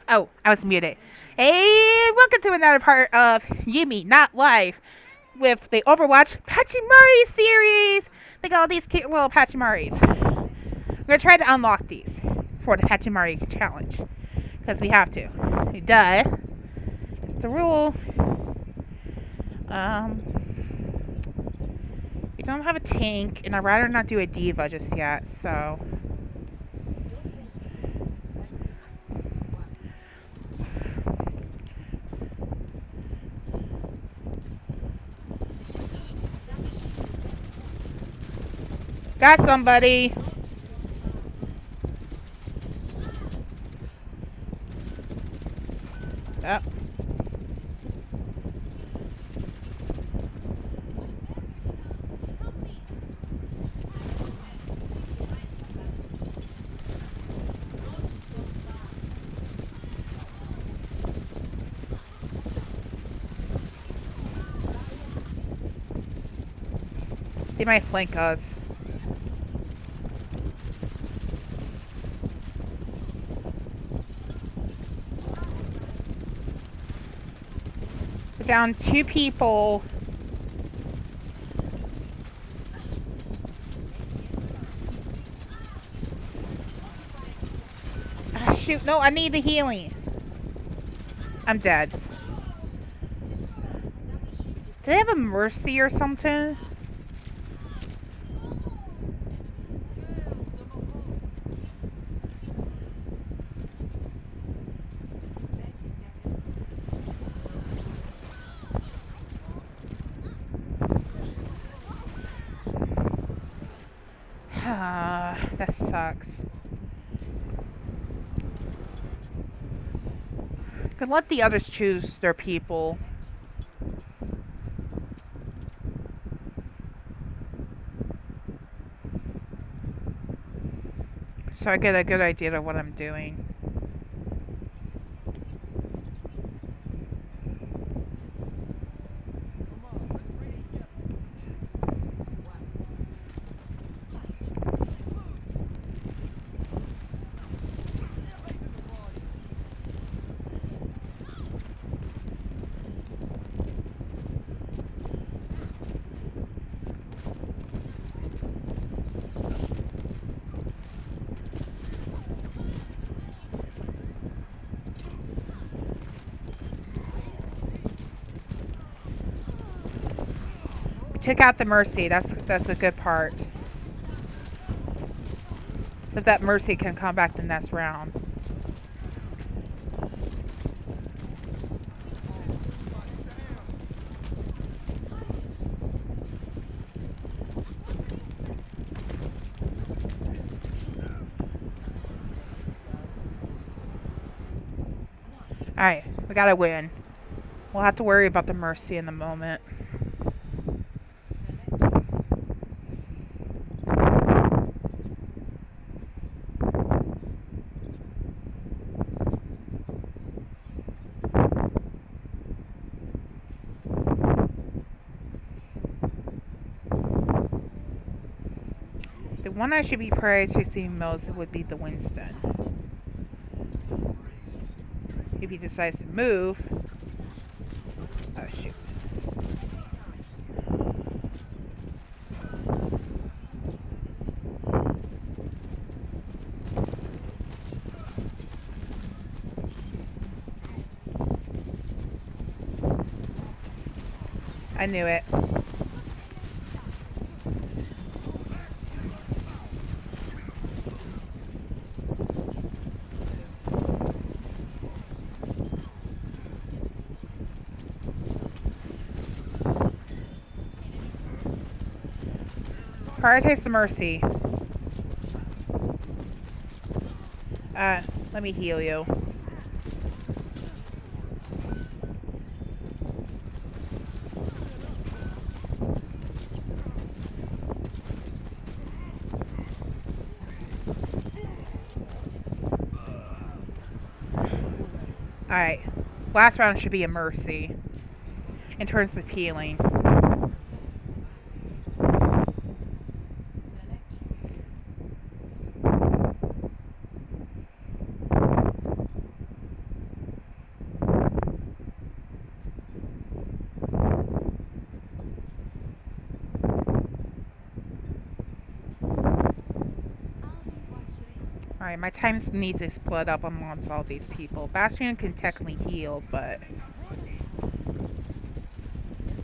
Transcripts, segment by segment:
Oh, I was muted. Hey, welcome to another part of Yumi Not Live with the Overwatch Pachimarchi series. They got all these cute little Pachimaris. We're gonna try to unlock these for the Pachimarchi challenge because we have to. Duh, it's the rule. We don't have a tank, and I'd rather not do a diva just yet. So. Got somebody. Oh. They might flank us. We're down 2 people. Ah, shoot. No, I need the healing. I'm dead. Do they have a mercy or something? That sucks. Could let the others choose their people. So I get a good idea of what I'm doing. Took out the mercy. That's a good part. So if that mercy can come back the next round. Alright, we gotta win. We'll have to worry about the mercy in the moment. The one I should be prioritizing most would be the Winston. If he decides to move. Oh, shoot. I knew it. Prioritize the mercy. Let me heal you. Alright. Last round should be a mercy. In terms of healing. Alright, my time needs to split up amongst all these people. Bastion can technically heal, but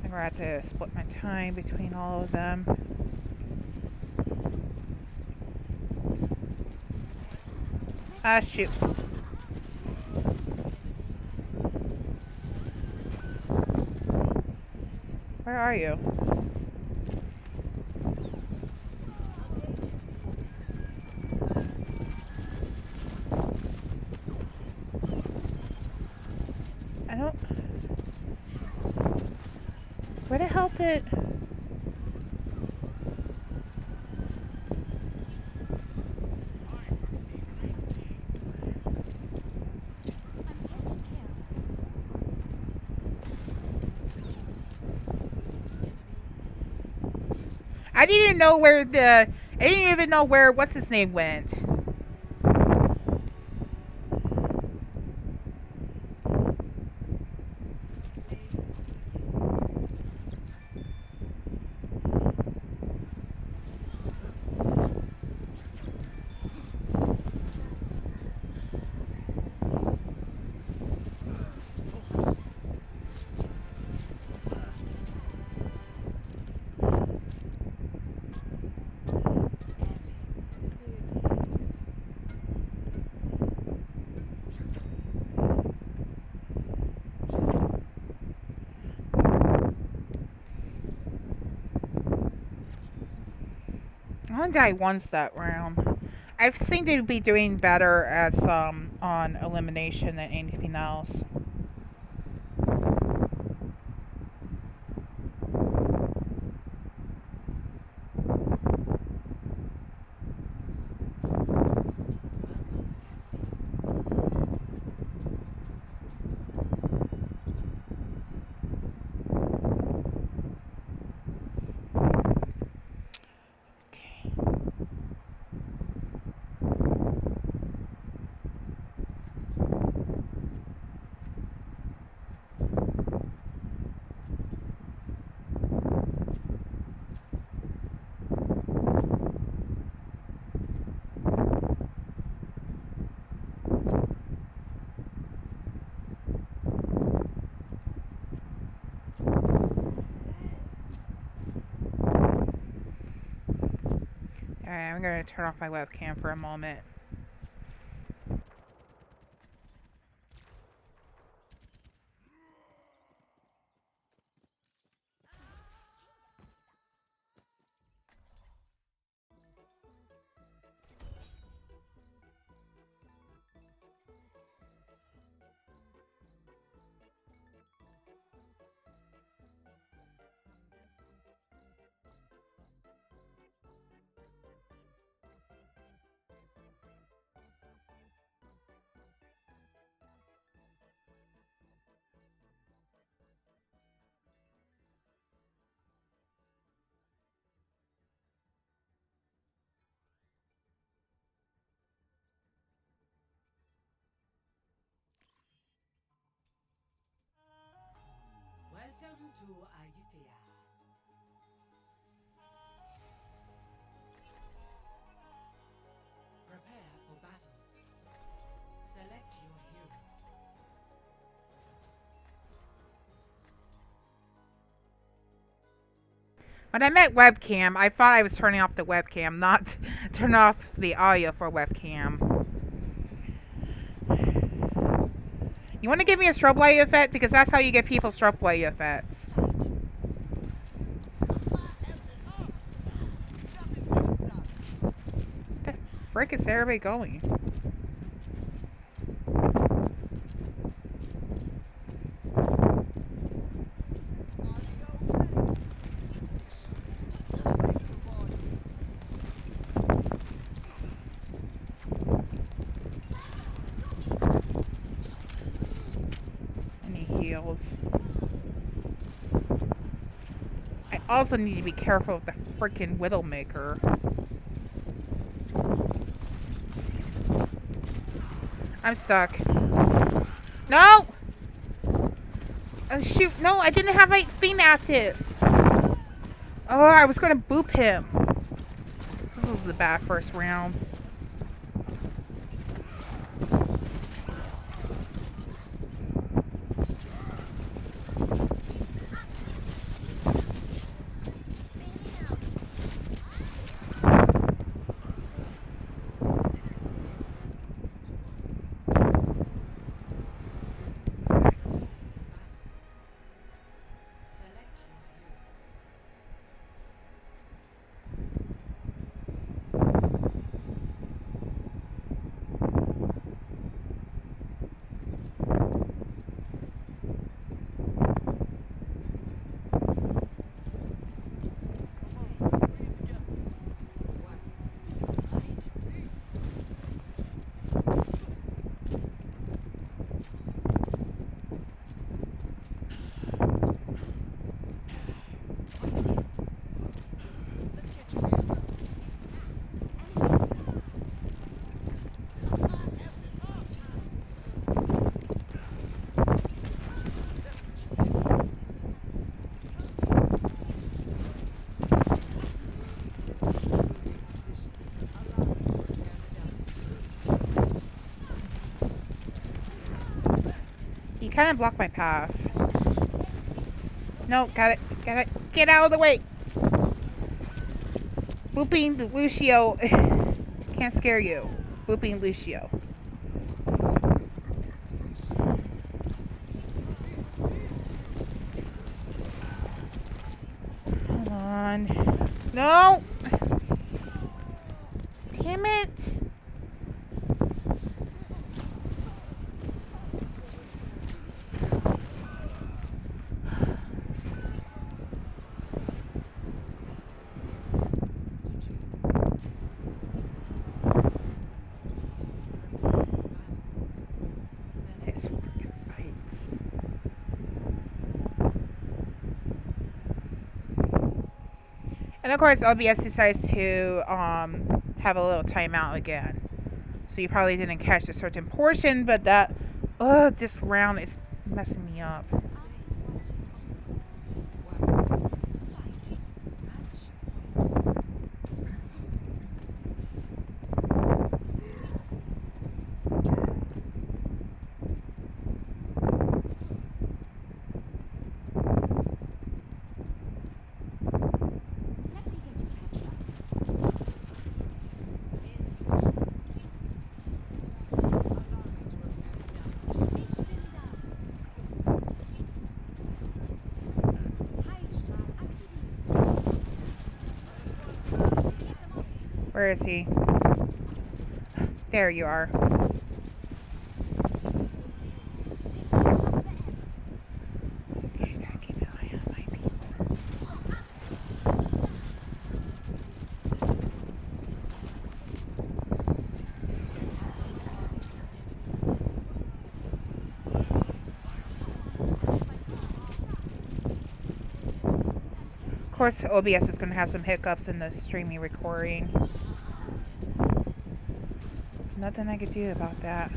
I'm gonna have to split my time between all of them. Ah, shoot. Where are you? I don't... Where the hell did... I didn't even know where the... I didn't even know where what's his name went. I only died once that round. I think they'd be doing better at on elimination than anything else. Alright, I'm gonna turn off my webcam for a moment. Welcome to Ayutthaya. Prepare for battle. Select your hero. When I meant webcam, I thought I was turning off the webcam, not turn off the audio for webcam. You want to give me a strobe light effect? Because that's how you get people strobe light effects. Where the frick is everybody going? I also need to be careful with the freaking Widowmaker. I'm stuck. No! Oh shoot, no, I didn't have my thing active. Oh, I was gonna boop him. This is the bad first round. trying to block my path. No, got it. Got it. Get out of the way. Booping Lucio. Can't scare you. Booping Lucio. Hold on. No! Damn it! This freaking fights. And of course, OBS decides to have a little timeout again. So you probably didn't catch a certain portion, but that this round is messing me up. Where is he? There you are. Okay, gotta keep an eye on my people. Of course, OBS is going to have some hiccups in the streaming recording. Nothing I could do about that.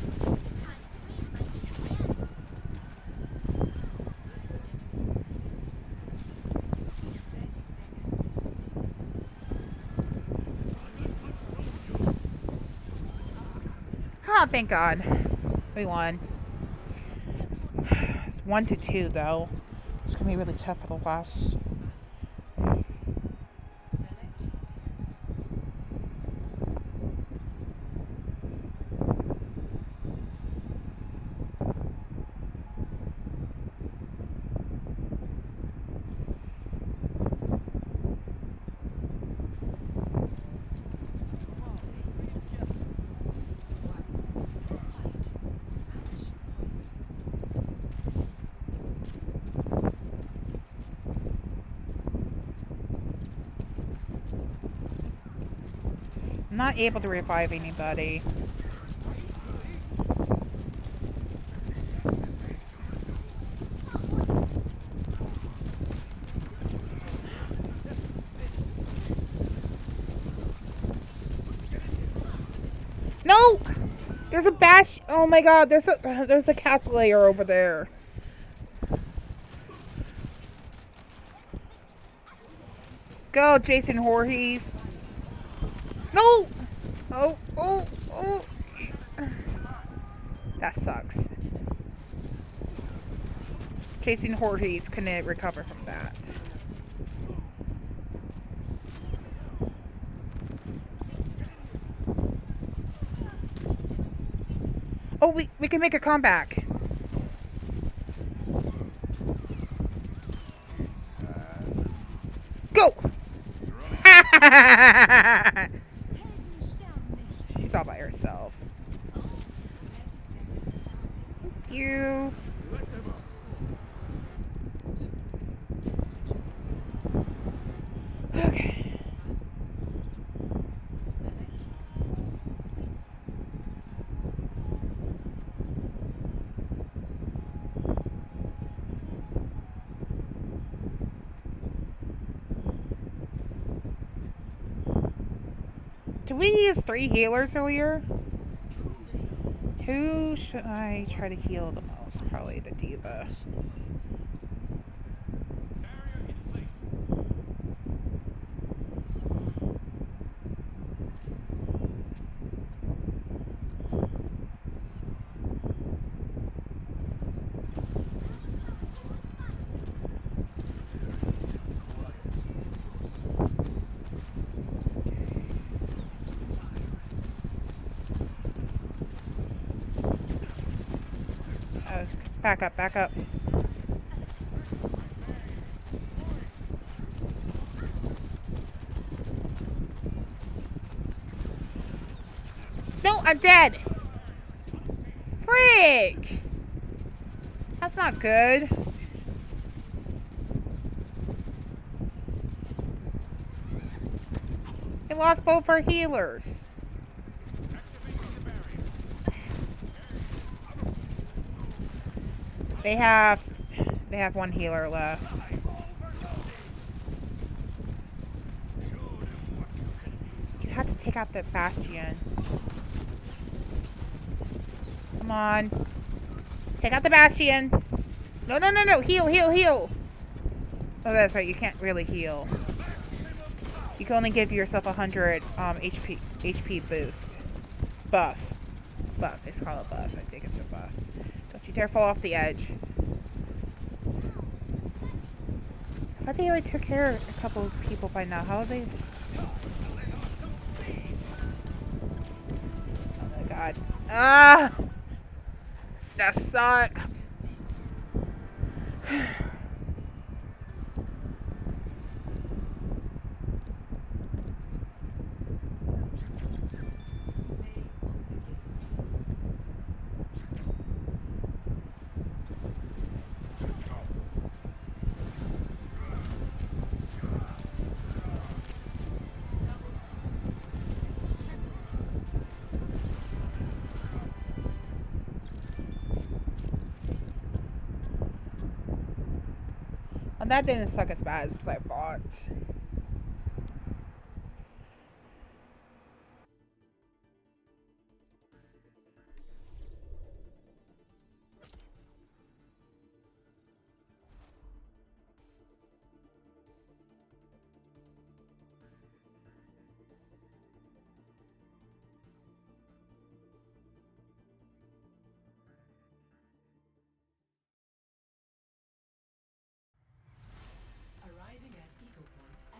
Oh, thank God. We won. It's 1-2 though. It's gonna be really tough for the last. I'm not able to revive anybody. No! There's a bash. Oh my God! There's a cat layer over there. Go, Jason Voorhees. No! Oh, oh, oh. That sucks. Jason Voorhees couldn't recover from that. Oh, we can make a comeback. Go! She's all by herself. Thank you. Okay. Did we use 3 healers earlier? Who should I try to heal the most? Probably the diva. Back up, back up. No, I'm dead. Frick. That's not good. We lost both our healers. They have one healer left. You have to take out the bastion. Come on. Take out the bastion. No, no, no, no. Heal, heal, heal. Oh, that's right. You can't really heal. You can only give yourself 100 HP boost. Buff. Buff. It's called a buff. I think it's a buff. Don't you dare fall off the edge. I thought they already took care of a couple of people by now. How are they? Oh my god. Ah! That suck. Well, that didn't suck as bad as I thought. Arriving at Eco Point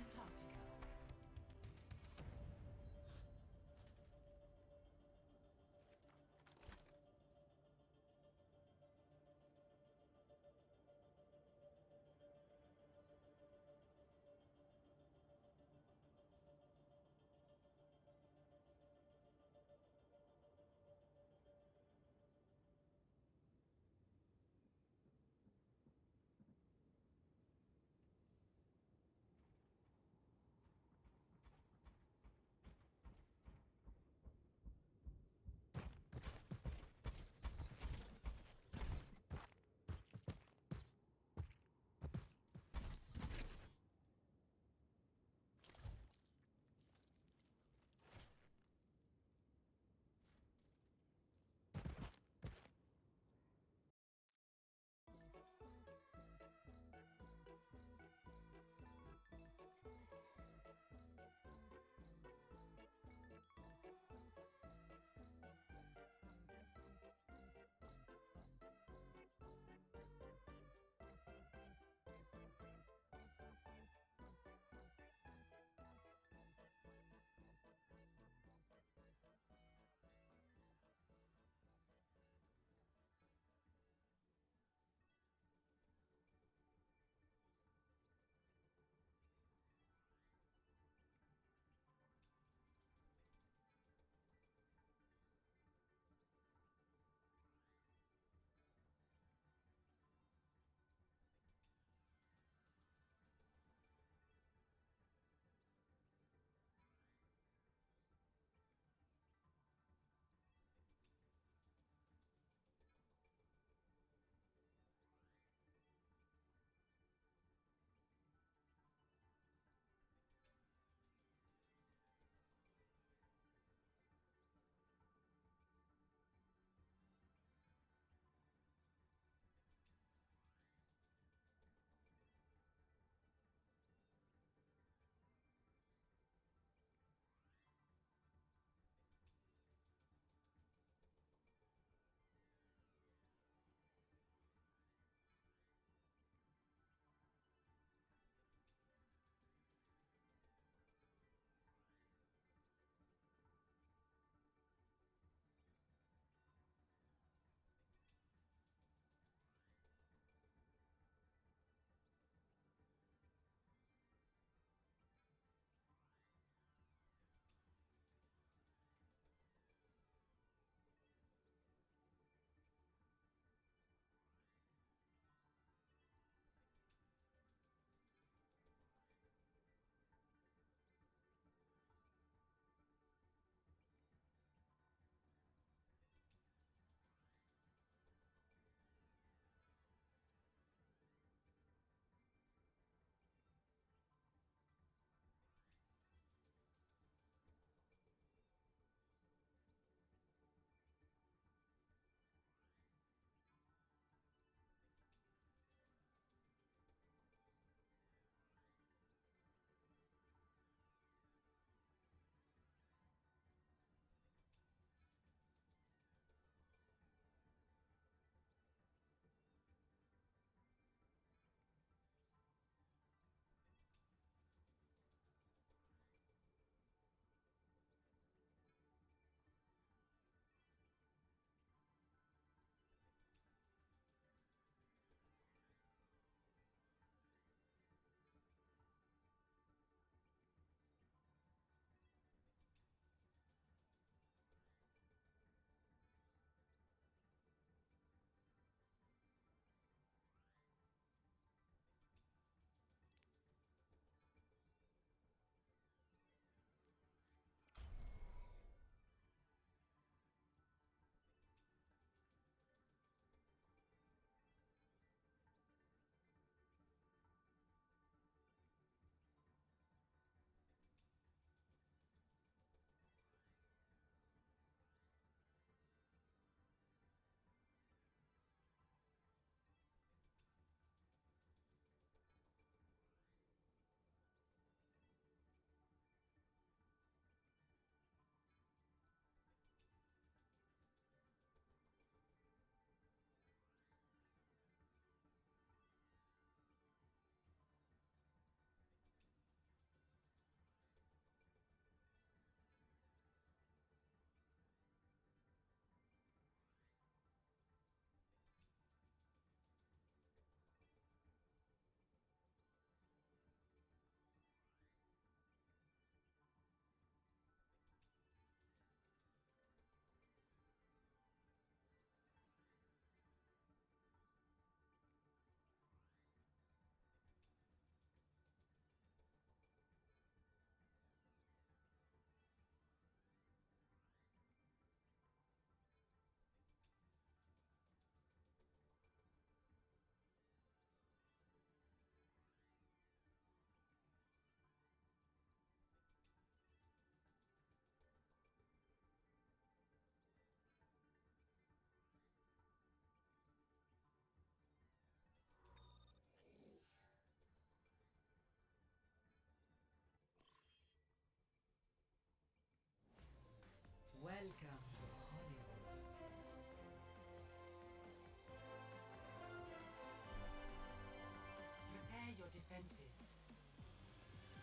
Prepare your defenses.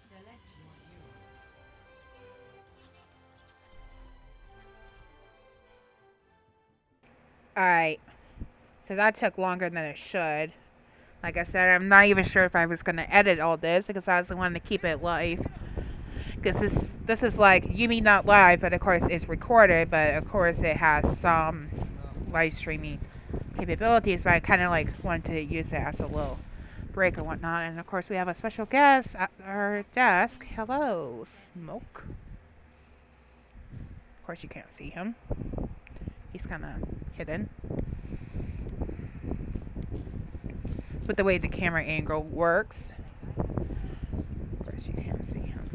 Select your hero. Alright. So that took longer than it should. Like I said, I'm not even sure if I was going to edit all this because I also wanted to keep it live. Because this is like Yumi Not live, but of course it's recorded, but of course it has some live streaming capabilities, but I kind of like wanted to use it as a little break or whatnot. And of course we have a special guest at our desk. Hello, Smoke. Of course you can't see him. He's kind of hidden. But the way the camera angle works, of course you can't see him.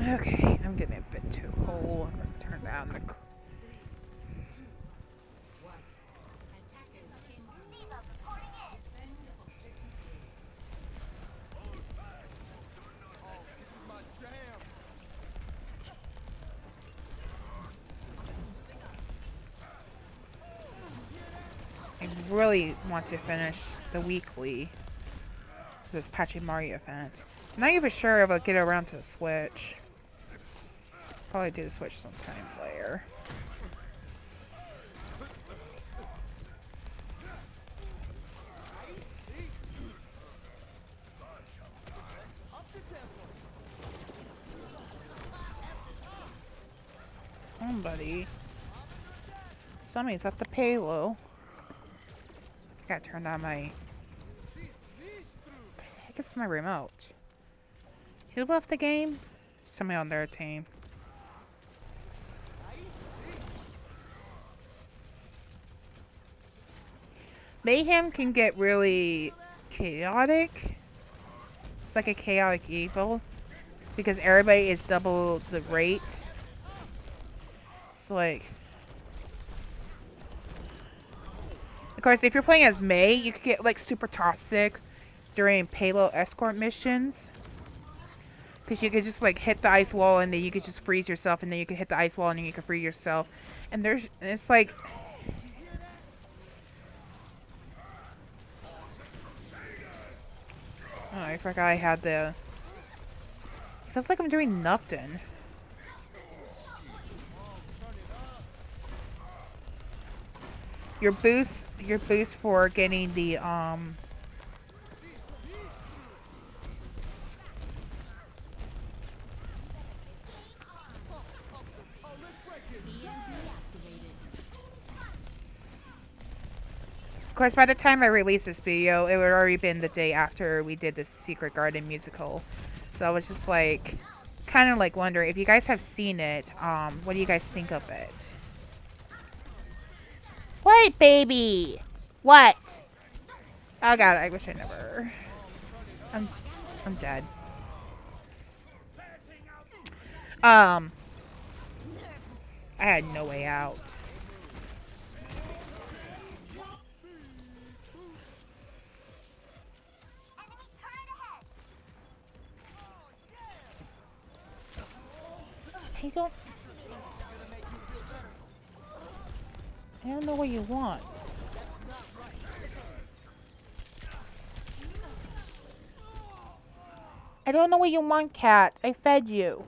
Okay, I'm getting a bit too cold. I'm going to turn down the... I really want to finish the weekly, this Pachimarchi event. I'm not even sure if I'll get around to the Switch. Probably do the Switch sometime later. Somebody's at the payload. I gotta turn on my... I think it's my remote. Who left the game? Somebody on their team. Mayhem can get really chaotic. It's like a chaotic evil. Because everybody is double the rate. It's like... Of course, if you're playing as Mei, you could get like super toxic during payload escort missions. Because you could just like hit the ice wall and then you could just freeze yourself, and then you could hit the ice wall and then you could free yourself. And it's like... Oh, I forgot I had the... It feels like I'm doing nothing. Your boost for getting the Of course, by the time I released this video, it would already been the day after we did the Secret Garden musical. So I was just like, kind of like wondering if you guys have seen it. What do you guys think of it? What, baby? What? Oh god, I wish I never. I'm dead. I had no way out. I don't know what you want. I don't know what you want, cat. I fed you.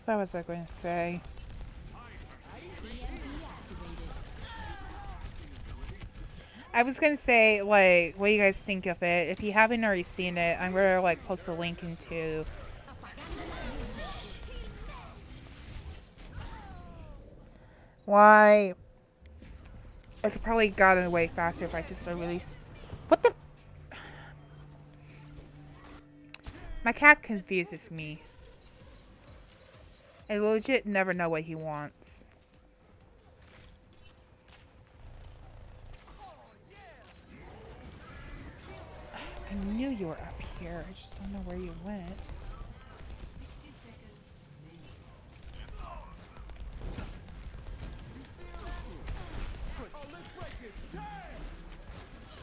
What was I going to say? I was going to say, like, what do you guys think of it? If you haven't already seen it, I'm going to, like, post a link into... Why? I could probably gotten away faster if I just released... What the... My cat confuses me. I legit never know what he wants. knew you were up here. I just don't know where you went. 60 seconds remaining.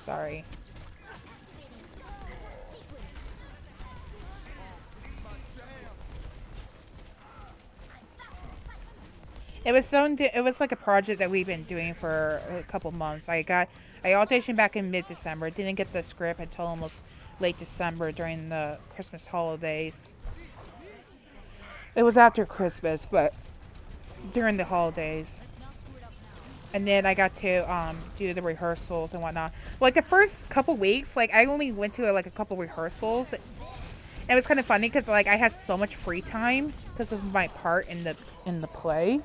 Sorry. It was like a project that we've been doing for a couple months. I auditioned back in mid-December. Didn't get the script until almost late December during the Christmas holidays. It was after Christmas, but during the holidays. And then I got to do the rehearsals and whatnot. Like the first couple weeks, like I only went to like a couple rehearsals. And it was kind of funny because like I had so much free time because of my part in the play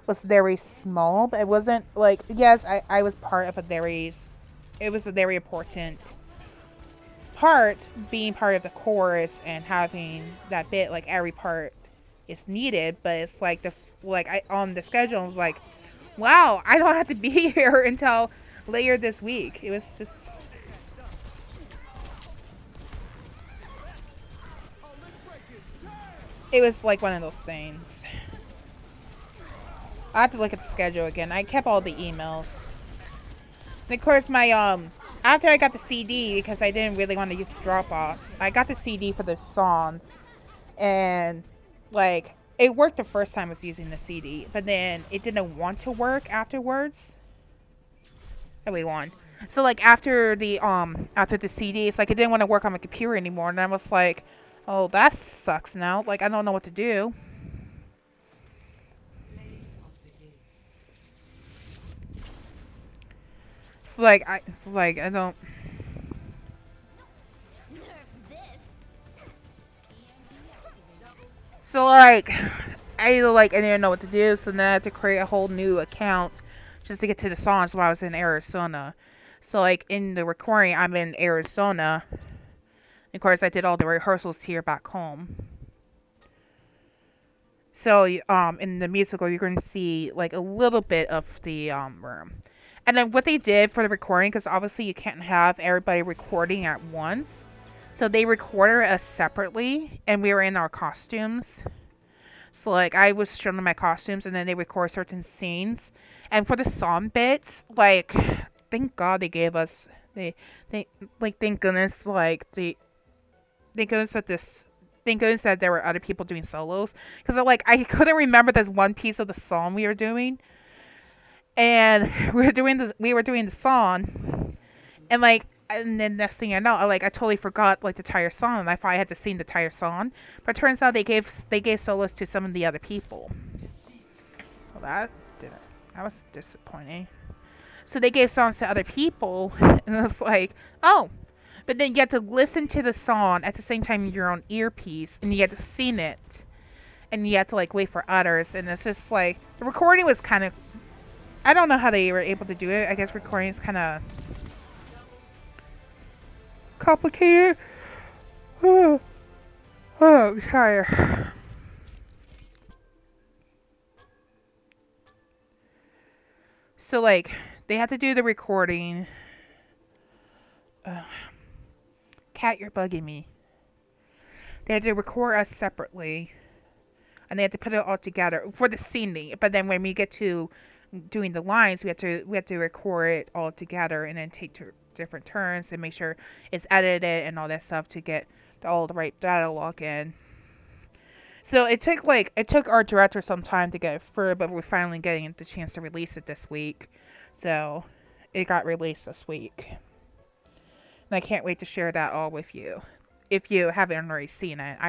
was very small, but it wasn't like, yes, I was part of it was a very important part, being part of the chorus and having that bit, like every part is needed, but it's like I on the schedule I was like, wow, I don't have to be here until later this week. It was just it was like one of those things. I have to look at the schedule again. I kept all the emails. And of course, my after I got the CD, because I didn't really want to use Dropbox, I got the CD for the songs, and like it worked the first time I was using the CD, but then it didn't want to work afterwards. Oh wait, one. So like after the CD, it's like it didn't want to work on my computer anymore, and I was like, oh, that sucks now. Like I don't know what to do. It's like I don't. So like I didn't know what to do, so then I had to create a whole new account just to get to the songs while I was in Arizona. So like in the recording, I'm in Arizona. Of course, I did all the rehearsals here back home. So in the musical, you're going to see like a little bit of the room. And then what they did for the recording, because obviously you can't have everybody recording at once. So they recorded us separately, and we were in our costumes. So like I was shown in my costumes, and then they record certain scenes. And for the song bit, like thank God they gave us thank goodness thank goodness that there were other people doing solos, because I couldn't remember this one piece of the song we were doing. And we were doing the song, and then next thing I know, I totally forgot the entire song, and I thought I had to sing the entire song. But it turns out they gave solos to some of the other people. Well, that was disappointing. So they gave songs to other people, and it was like, oh, but then you had to listen to the song at the same time you're on earpiece, and you had to sing it, and you had to wait for others, and it's just the recording was kind of. I don't know how they were able to do it. I guess recording is kind of complicated. Oh, I'm tired. So, they had to do the recording. Cat, you're bugging me. They had to record us separately. And they had to put it all together for the singing. But then when we get to doing the lines, we have to record it all together and then take different turns and make sure it's edited and all that stuff to get all the right dialogue in. So it took our director some time to get it through, but we're finally getting the chance to release it this week. So it got released this week, and I can't wait to share that all with you. If you haven't already seen it,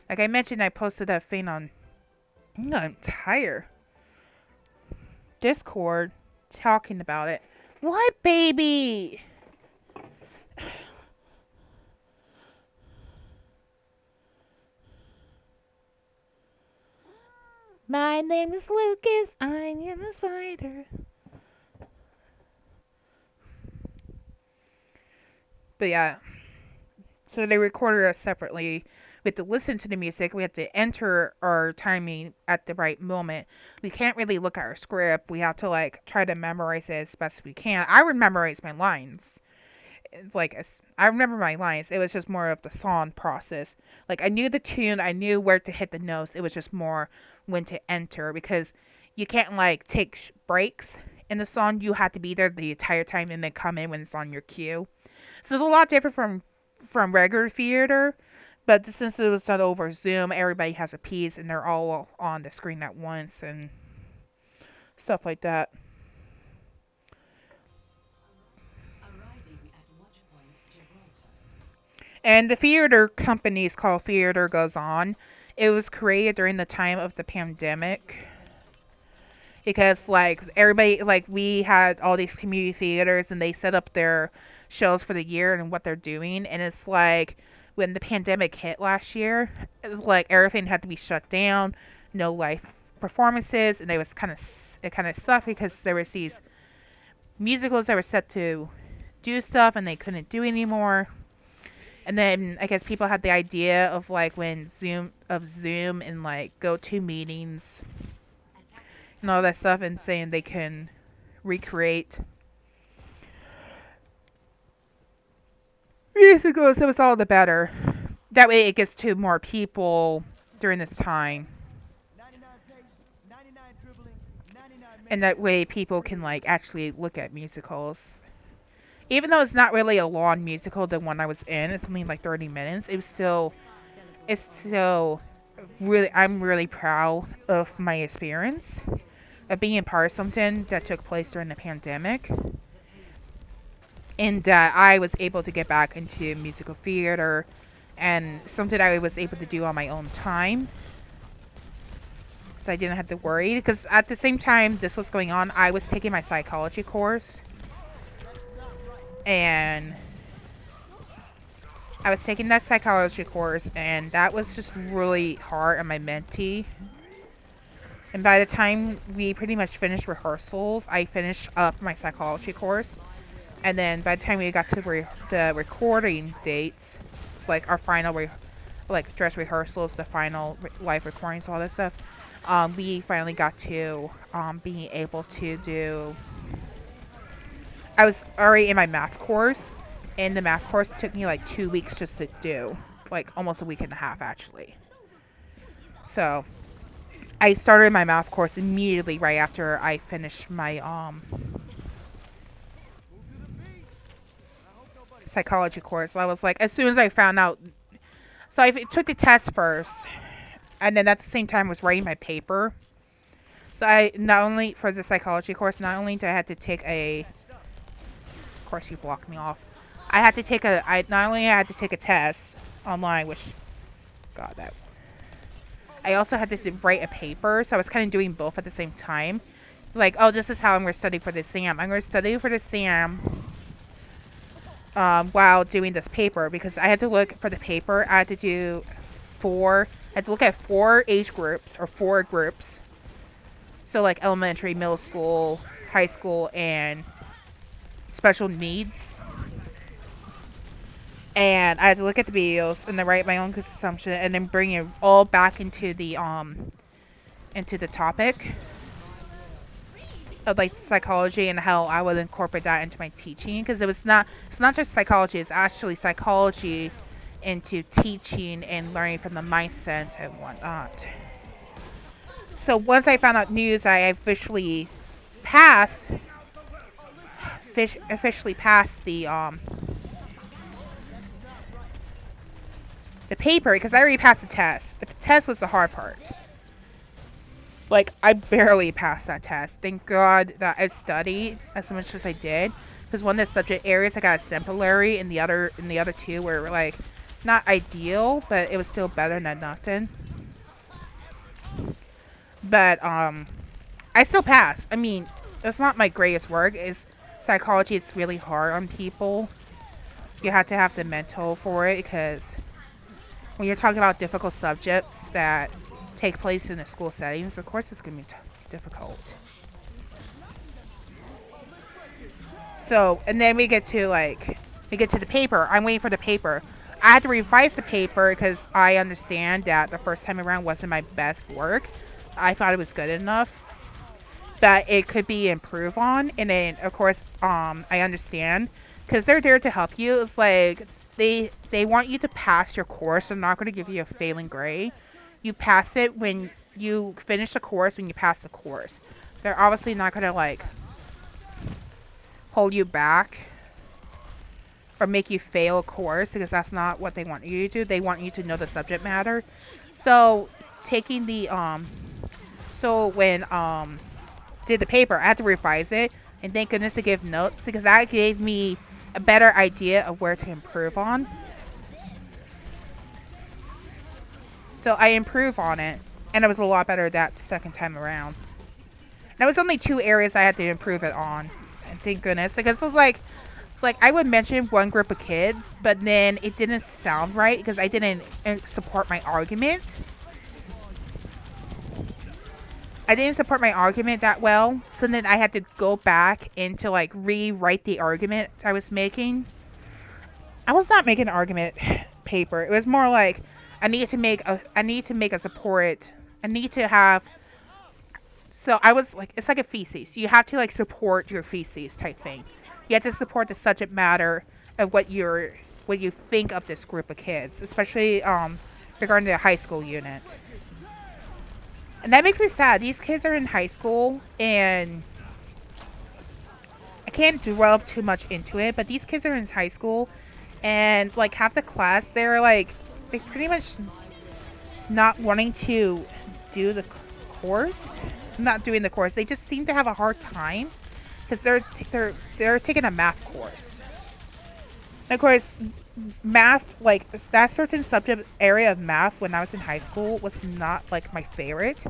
like I mentioned, I posted that thing on. I'm tired. Discord talking about it. What, baby? My name is Lucas. I am a spider. But yeah. So they recorded us separately. We have to listen to the music. We have to enter our timing at the right moment. We can't really look at our script. We have to try to memorize it as best we can. I would memorize my lines. like I remember my lines. It was just more of the song process. Like I knew the tune, I knew where to hit the notes. It was just more when to enter because you can't like take breaks in the song. You have to be there the entire time and then come in when it's on your cue. So it's a lot different from regular theater. But since it was done over Zoom, everybody has a piece and they're all on the screen at once and stuff like that. Arriving at Watchpoint Gibraltar. And the theater company is called Theater Goes On. It was created during the time of the pandemic. Because, like, everybody, like, we had all these community theaters and they set up their shows for the year and what they're doing. And it's like, when the pandemic hit last year, it was like everything had to be shut down, no live performances. And it kind of sucked because there was these musicals that were set to do stuff and they couldn't do anymore. And then I guess people had the idea of like when Zoom and like go-to meetings and all that stuff and saying they can recreate musicals. It was all the better. That way it gets to more people during this time. And that way people can like actually look at musicals. Even though it's not really a long musical, the one I was in, it's only like 30 minutes. It's still really, I'm really proud of my experience of being a part of something that took place during the pandemic. And that I was able to get back into musical theater and something I was able to do on my own time. So I didn't have to worry. Because at the same time this was going on, I was taking my psychology course. And I was taking that psychology course, and that was just really hard on my mentee. And by the time we pretty much finished rehearsals, I finished up my psychology course. And then by the time we got to the recording dates, like our final, dress rehearsals, the final live recordings, all that stuff, we finally got to being able to do. I was already in my math course, and the math course took me like 2 weeks just to do, like almost a week and a half actually. So I started my math course immediately right after I finished my psychology course. So I was like, as soon as I found out, so I took the test first, and then at the same time was writing my paper. So I not only for the psychology course, not only did I have to take a course you blocked me off. I had to take not only I had to take a test online, which God that I also had to write a paper, so I was kind of doing both at the same time. It's like, oh, this is how I'm going to study for the exam. I'm going to study for the exam while doing this paper because I had to look for the paper. I had to look at 4 age groups or 4 groups. So like elementary, middle school, high school, and special needs. And I had to look at the videos and then write my own consumption and then bring it all back into the topic of like psychology and how I would incorporate that into my teaching, because it's not just psychology, it's actually psychology into teaching and learning from the mindset and whatnot. So once I found out news, I officially passed the paper because I already passed the test. The test was the hard part. Like, I barely passed that test. Thank God that I studied as much as I did, because one of the subject areas I got exemplary, and the other 2 were like not ideal, but it was still better than nothing. But I still passed. I mean, it's not my greatest work. Psychology is really hard on people. You have to have the mental for it, because when you're talking about difficult subjects that take place in the school settings, of course it's going to be difficult. So, and then we get to the paper. I'm waiting for the paper. I had to revise the paper because I understand that the first time around wasn't my best work. I thought it was good enough that it could be improved on. And then, of course, I understand because they're there to help you. It's like they want you to pass your course. They're not going to give you a failing grade. You pass it when you finish the course. When you pass the course, they're obviously not going to like hold you back or make you fail a course, because that's not what they want you to do. They want you to know the subject matter. So taking the so when did the paper, I had to revise it, and thank goodness to give notes, because that gave me a better idea of where to improve on. So I improved on it, and it was a lot better that second time around. And it was only 2 areas I had to improve it on, and thank goodness, because it was like I would mention one group of kids, but then it didn't sound right because I didn't support my argument. I didn't support my argument that well, so then I had to go back and to like rewrite the argument I was making. I was not making an argument paper. It was more like I need to make a support. I need to have. So I was like, it's like a thesis. You have to like support your thesis type thing. You have to support the subject matter of what you think of this group of kids, especially regarding the high school unit. And that makes me sad. These kids are in high school, and I can't dwell too much into it, but these kids are in high school, and like half the class, they're pretty much not wanting to do the course. Not doing the course. They just seem to have a hard time because they're taking a math course. And of course, math, like that certain subject area of math when I was in high school was not like my favorite.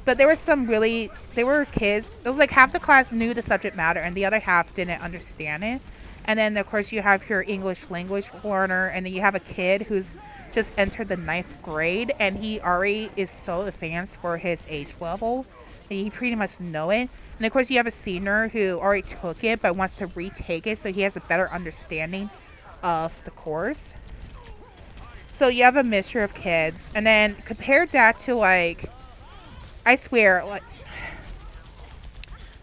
But there were kids, it was like half the class knew the subject matter and the other half didn't understand it. And then of course you have your English language learner, and then you have a kid who's just entered the 9th grade, and he already is so advanced for his age level that he pretty much know it. And of course you have a senior who already took it but wants to retake it, so he has a better understanding of the course. So you have a mixture of kids, and then compared that to like, I swear, like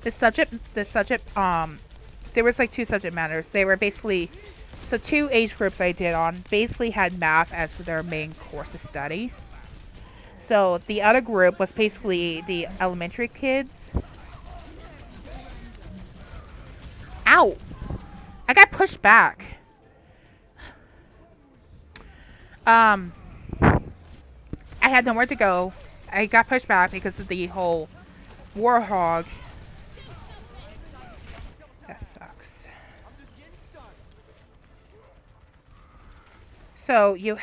the subject there was like 2 subject matters. They were basically, so 2 age groups I did on basically had math as their main course of study. So the other group was basically the elementary kids. Ow! I got pushed back. I had nowhere to go. I got pushed back because of the whole warhog. That sucks. So you.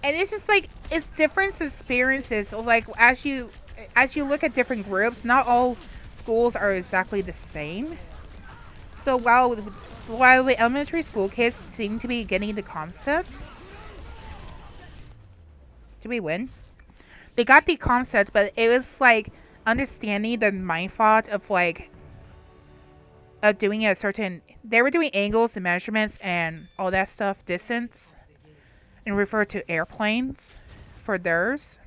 And it's just like, it's different experiences. Like as you look at different groups, not all schools are exactly the same. So while the elementary school kids seem to be getting the concept, did we win? They got the concept, but it was like understanding the mind thought of like of doing a certain. They were doing angles and measurements and all that stuff, distance, and refer to airplanes for theirs.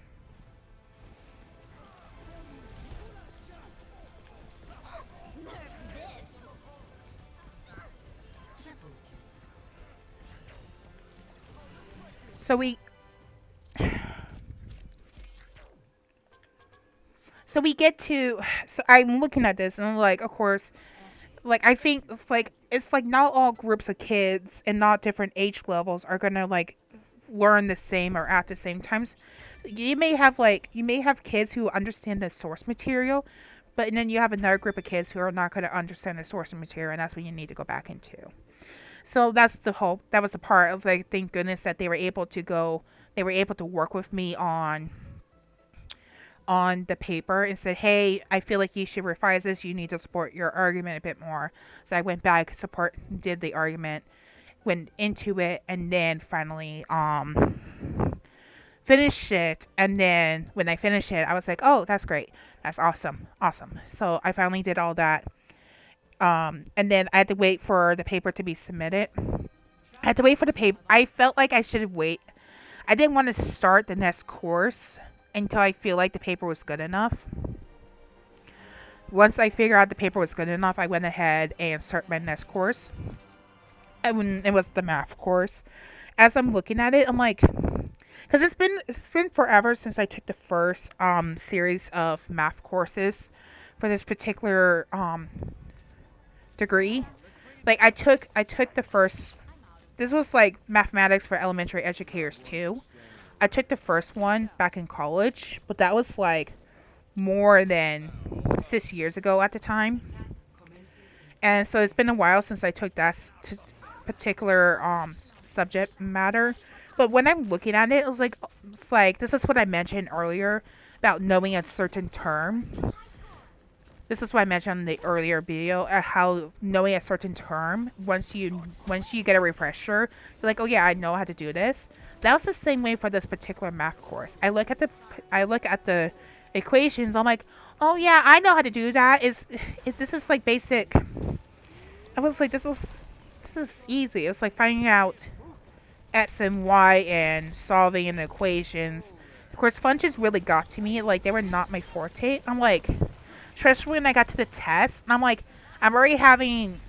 So we get to, so I'm looking at this and I'm like, of course, like I think it's like not all groups of kids and not different age levels are gonna like learn the same or at the same times. You may have kids who understand the source material, but then you have another group of kids who are not going to understand the source material, and that's what you need to go back into. So that was the part. I was like, thank goodness that they were able to work with me on the paper and said, hey, I feel like you should revise this. You need to support your argument a bit more. So I went back, did the argument, went into it, and then finally finished it. And then when I finished it, I was like, oh, that's great. That's awesome. So I finally did all that. And then I had to wait for the paper to be submitted. I had to wait for the paper. I felt like I should wait. I didn't want to start the next course until I feel like the paper was good enough. once I figured out the paper was good enough, I went ahead and started my next course. And when it was the math course, as I'm looking at it, I'm like, because it's been forever since I took the first series of math courses for this particular degree. Like I took the first. This was like mathematics for elementary educators too. I took the first one back in college, but that was like more than 6 years ago at the time. And so it's been a while since I took that particular subject matter. But when I'm looking at it, it's like this is what I mentioned earlier about knowing a certain term. This is what I mentioned in the earlier video, how knowing a certain term, once you get a refresher, you're like, oh yeah, I know how to do this. That was the same way for this particular math course. I look at the equations. I'm like, oh yeah, I know how to do that. This is like basic. I was like, this is easy. It's like finding out x and y and solving the equations. Of course, functions really got to me. Like they were not my forte. I'm like. Especially when I got to the test, and I'm like, I'm having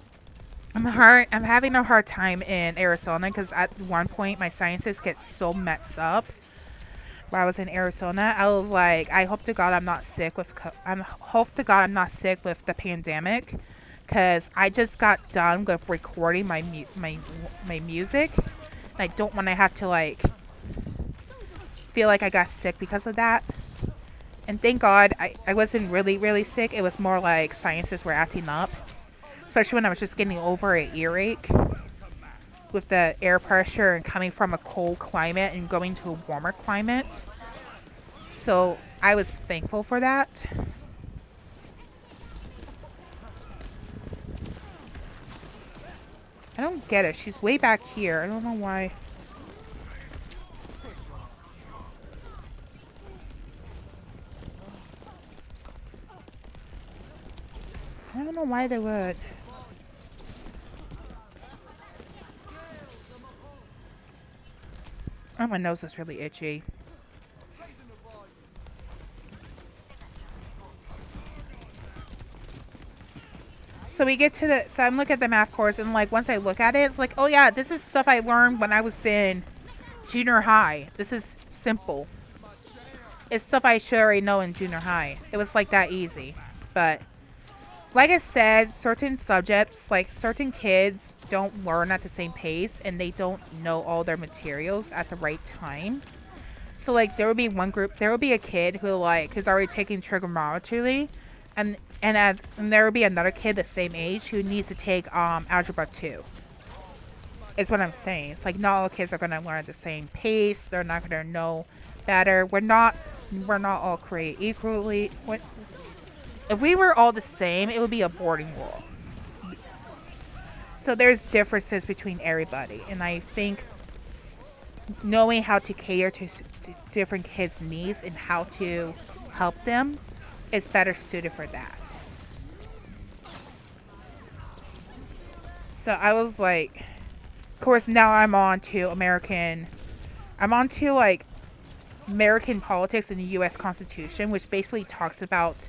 a hard time in Arizona because at one point my sciences get so messed up. While I was in Arizona, I was like, I hope to God I'm not sick with the pandemic, because I just got done with recording my music, and I don't want to have to like feel like I got sick because of that. And thank God I wasn't really, really sick. It was more like sciences were acting up. Especially when I was just getting over an earache with the air pressure and coming from a cold climate and going to a warmer climate. So I was thankful for that. I don't get it. She's way back here. I don't know why. I don't know why they would. Oh, my nose is really itchy. So we get to so I'm looking at the math course, and like once I look at it, it's like, oh yeah, this is stuff I learned when I was in junior high. This is simple. It's stuff I should already know in junior high. It was like that easy. But like I said, certain subjects, like certain kids don't learn at the same pace, and they don't know all their materials at the right time. So like there will be a kid who is already taking trigonometry, and there will be another kid the same age who needs to take algebra 2. Is what I'm saying. It's like not all kids are gonna learn at the same pace. They're not gonna know better. We're not all created equally. If we were all the same, it would be a boarding world. So there's differences between everybody, and I think knowing how to cater to different kids' needs and how to help them is better suited for that. So I was like, of course, now I'm on to American politics in the U.S. Constitution, which basically talks about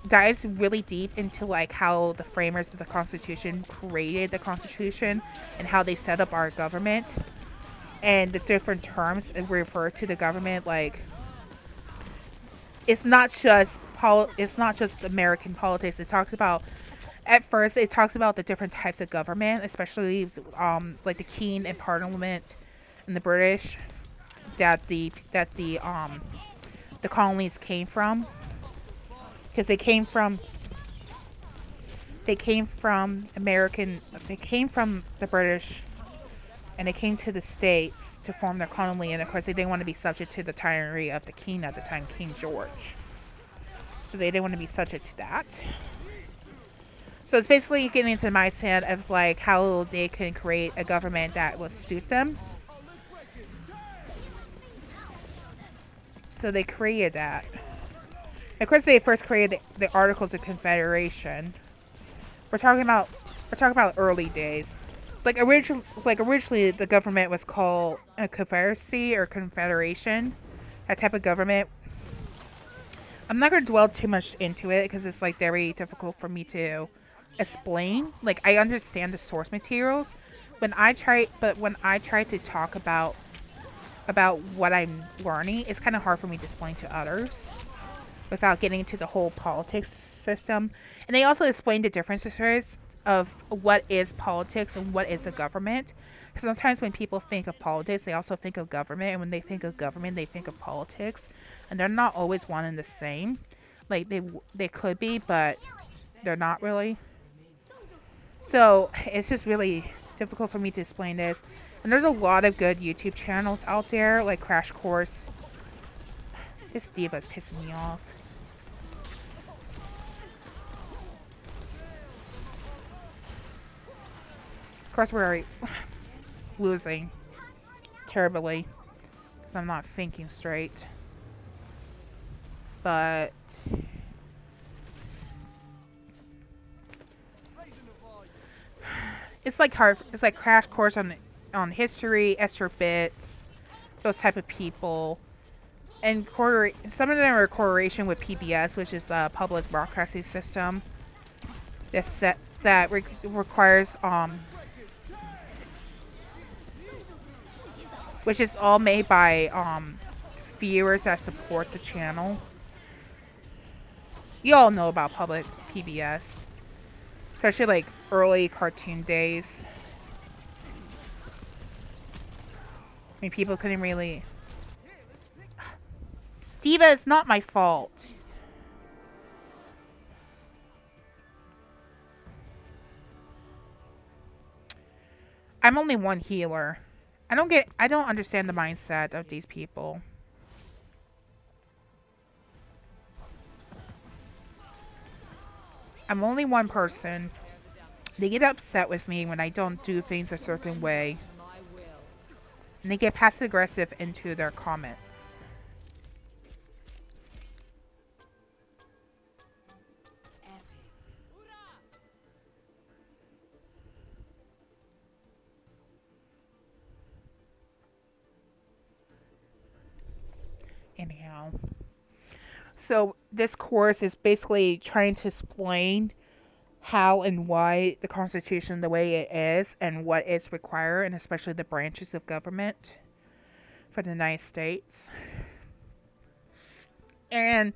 dives really deep into like how the framers of the Constitution created the Constitution and how they set up our government and the different terms refer to the government. Like it's not just American politics. At first it talks about the different types of government, especially like the King and Parliament and the British that the colonies came from. Because they came from the British, and they came to the States to form their colony, and of course they didn't want to be subject to the tyranny of the king at the time, King George. So they didn't want to be subject to that. So it's basically getting into the mindset of like how they can create a government that will suit them. So they created that. Of course, they first created the Articles of Confederation. We're talking about early days. It's like originally the government was called a confederacy or confederation, that type of government. I'm not gonna dwell too much into it because it's like very difficult for me to explain. Like I understand the source materials. When I try to talk about what I'm learning, it's kind of hard for me to explain to others without getting into the whole politics system. And they also explain the differences of what is politics and what is a government. Sometimes when people think of politics, they also think of government, and when they think of government, they think of politics, and they're not always one and the same. Like they could be, but they're not really. So it's just really difficult for me to explain this. And there's a lot of good YouTube channels out there, like Crash Course. This diva's pissing me off. Of course, we're losing terribly because I'm not thinking straight. But it's like hard. It's like Crash Course on history, Esther Bits, those type of people, and some of them are a correlation with PBS, which is a public broadcasting system that requires which is all made by viewers that support the channel. You all know about public PBS, especially like early cartoon days. I mean, people couldn't really. Diva, it's not my fault. I'm only one healer. I don't understand the mindset of these people. I'm only one person. They get upset with me when I don't do things a certain way. And they get passive aggressive into their comments. Anyhow. So this course is basically trying to explain how and why the Constitution the way it is and what it's required, and especially the branches of government for the United States. And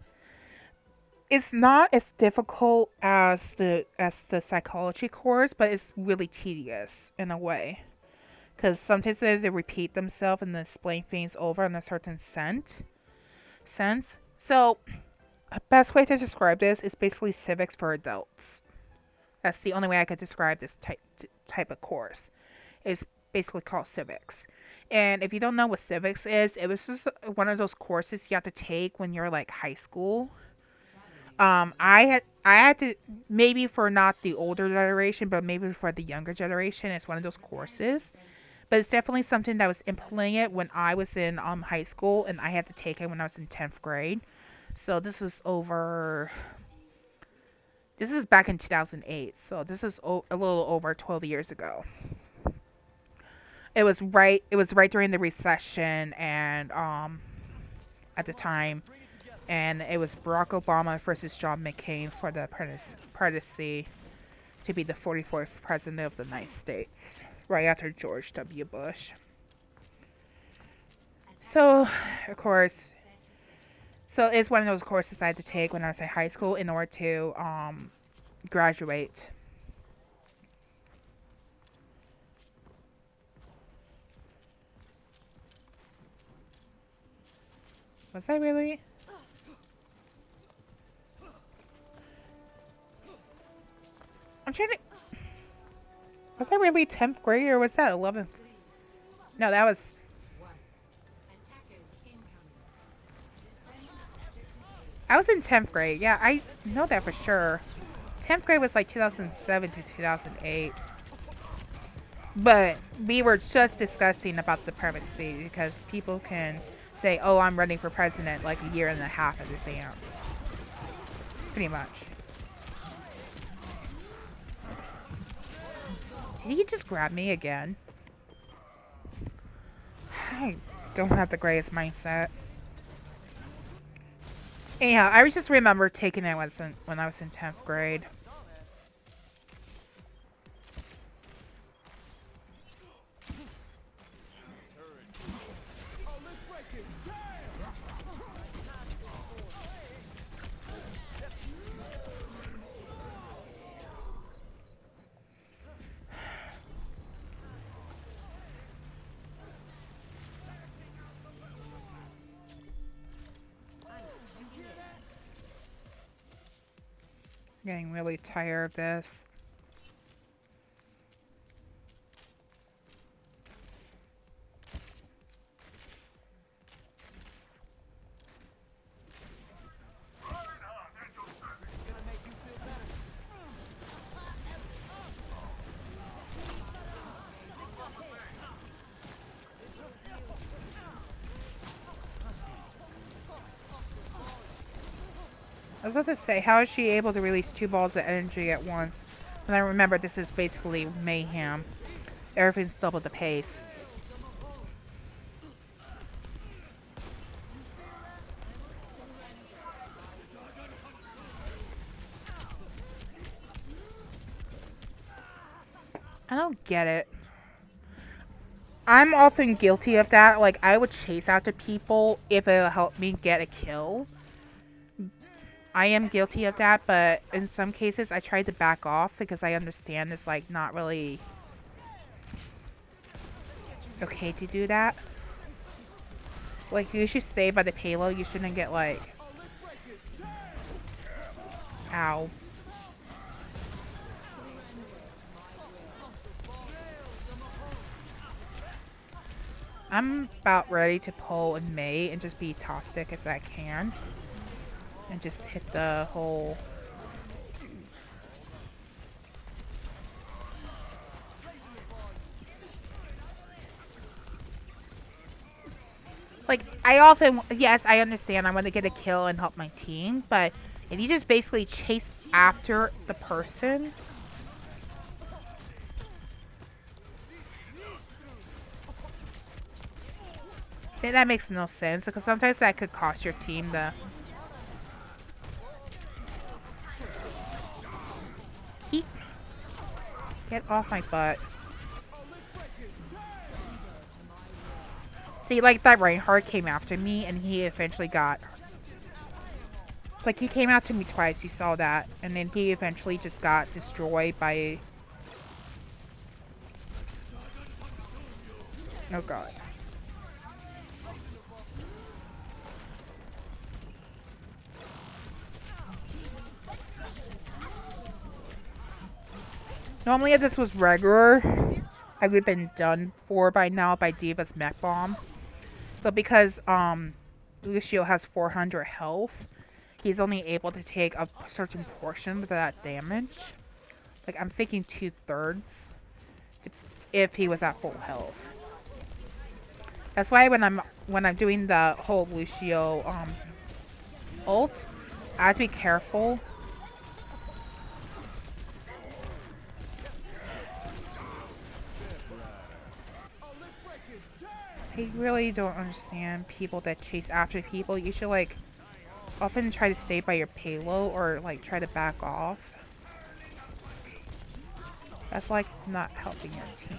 it's not as difficult as the psychology course, but it's really tedious in a way. Because sometimes they repeat themselves and explain things over in a certain sense. So, the best way to describe this is basically civics for adults. That's the only way I could describe this type of course. It's basically called civics. And if you don't know what civics is, it was just one of those courses you have to take when you're like high school. I had to, maybe for not the older generation, but maybe for the younger generation, it's one of those courses. But it's definitely something that was implemented when I was in high school, and I had to take it when I was in 10th grade. So this is back in 2008. So this is a little over 12 years ago. It was right during the recession, and at the time, and it was Barack Obama versus John McCain for the presidency to be the 44th president of the United States, right after George W. Bush. So, of course, it's one of those courses I had to take when I was in high school in order to graduate. Was I really? I'm trying to. Was I really 10th grade or was that 11th? No, that was. I was in 10th grade. Yeah, I know that for sure. 10th grade was like 2007 to 2008. But we were just discussing about the privacy because people can say, oh, I'm running for president like a year and a half in advance. Pretty much. Did he just grab me again? I don't have the greatest mindset. Anyhow, I just remember taking it when I was in 10th grade. Getting really tired of this. I was about to say, how is she able to release 2 balls of energy at once? And I remember this is basically mayhem. Everything's double the pace. I don't get it. I'm often guilty of that. Like, I would chase after people if it'll help me get a kill. I am guilty of that, but in some cases I try to back off because I understand it's like not really okay to do that. Like, you should stay by the payload. You shouldn't get like, ow. I'm about ready to pull in May and just be toxic as I can. And just hit the whole... Like, I often... Yes, I understand I want to get a kill and help my team, but if you just basically chase after the person... then that makes no sense, because sometimes that could cost your team the... Get off my butt. See, like, that Reinhardt came after me, and he eventually got... It's like, he came after me twice, you saw that. And then he eventually just got destroyed by... Oh, God. Normally, if this was regular, I would have been done for by now by Diva's mech bomb. But because Lucio has 400 health, he's only able to take a certain portion of that damage. Like, I'm thinking 2/3 if he was at full health. That's why when I'm doing the whole Lucio ult, I have to be careful. I really don't understand people that chase after people. You should, like, often try to stay by your payload or, like, try to back off. That's, like, not helping your team.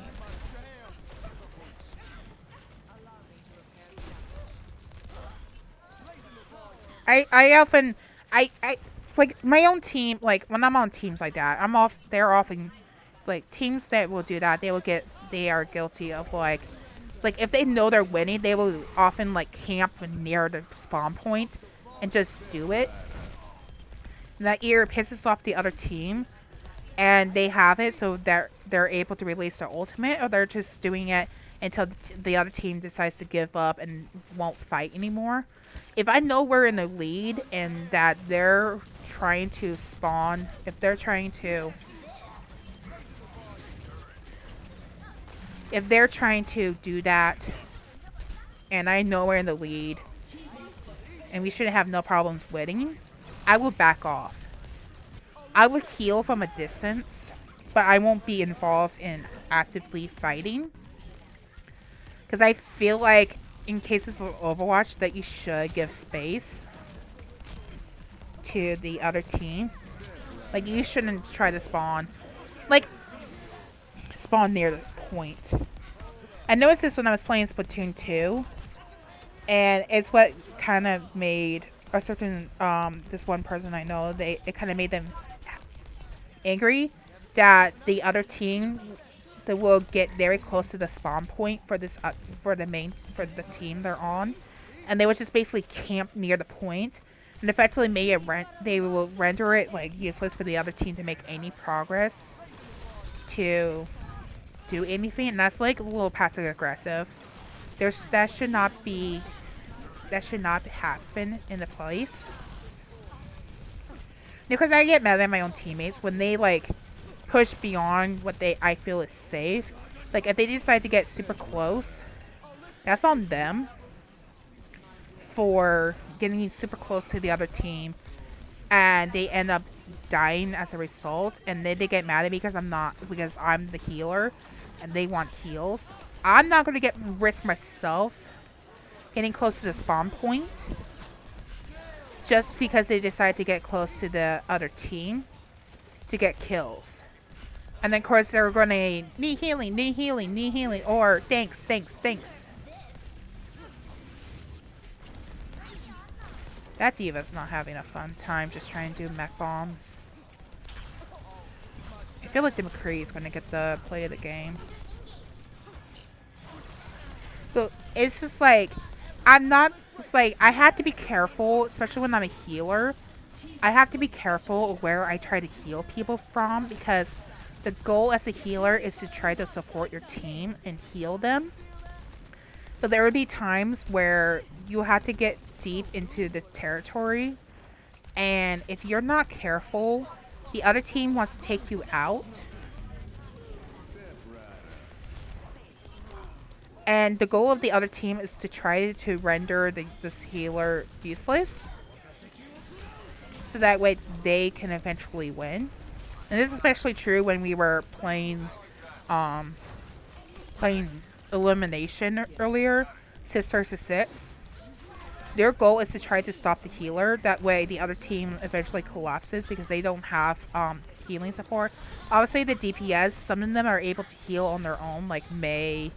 I often... It's like, my own team, like, when I'm on teams like that, they're often, like, teams that will do that, they are guilty of, like, if they know they're winning, they will often, like, camp near the spawn point and just do it. And that either pisses off the other team and they have it so they're able to release their ultimate, or they're just doing it until the other team decides to give up and won't fight anymore. If I know we're in the lead and that they're trying to spawn, if they're trying to do that, and I know we're in the lead, and we should have no problems winning, I will back off. I will heal from a distance, but I won't be involved in actively fighting. Because I feel like, in cases of Overwatch, that you should give space. to the other team. Like, you shouldn't try to spawn. Like, spawn near the point. I noticed this when I was playing Splatoon 2. And it's what kind of made a certain, this one person I know, it kind of made them angry that the other team that will get very close to the spawn point for this, for the team they're on. And they would just basically camp near the point, and effectively made it they will render it like useless for the other team to make any progress to do anything, and that's like a little passive aggressive. That should not happen in the place. Because I get mad at my own teammates when they like push beyond what I feel is safe. Like if they decide to get super close, that's on them for getting super close to the other team, and they end up dying as a result, and then they get mad at me because I'm the healer and they want heals. I'm not going to risk myself getting close to the spawn point just because they decide to get close to the other team to get kills. And then of course they're going to need healing, or thanks. That diva's not having a fun time just trying to do mech bombs. I feel like the McCree is going to get the play of the game. But it's just like, I have to be careful, especially when I'm a healer. I have to be careful where I try to heal people from, because the goal as a healer is to try to support your team and heal them. But there would be times where you have to get deep into the territory, and if you're not careful, the other team wants to take you out. And the goal of the other team is to try to render this healer useless, so that way they can eventually win. And this is especially true when we were playing elimination earlier, 6 versus 6. Their goal is to try to stop the healer. That way the other team eventually collapses because they don't have healing support. Obviously the DPS, some of them are able to heal on their own, like Mei,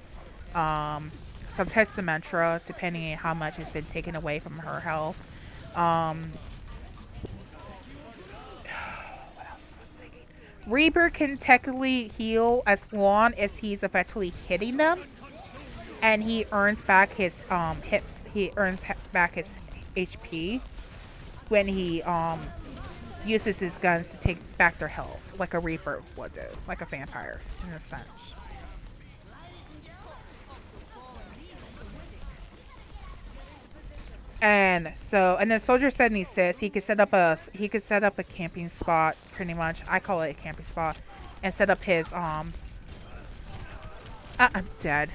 sometimes Symmetra, depending on how much has been taken away from her health. What else was I thinking? Reaper can technically heal as long as he's effectively hitting them, and he earns back his HP when he uses his guns to take back their health, like a Reaper would do, like a vampire in a sense. And then Soldier 76, he could set up a camping spot, pretty much. I call it a camping spot, and set up his I'm dead.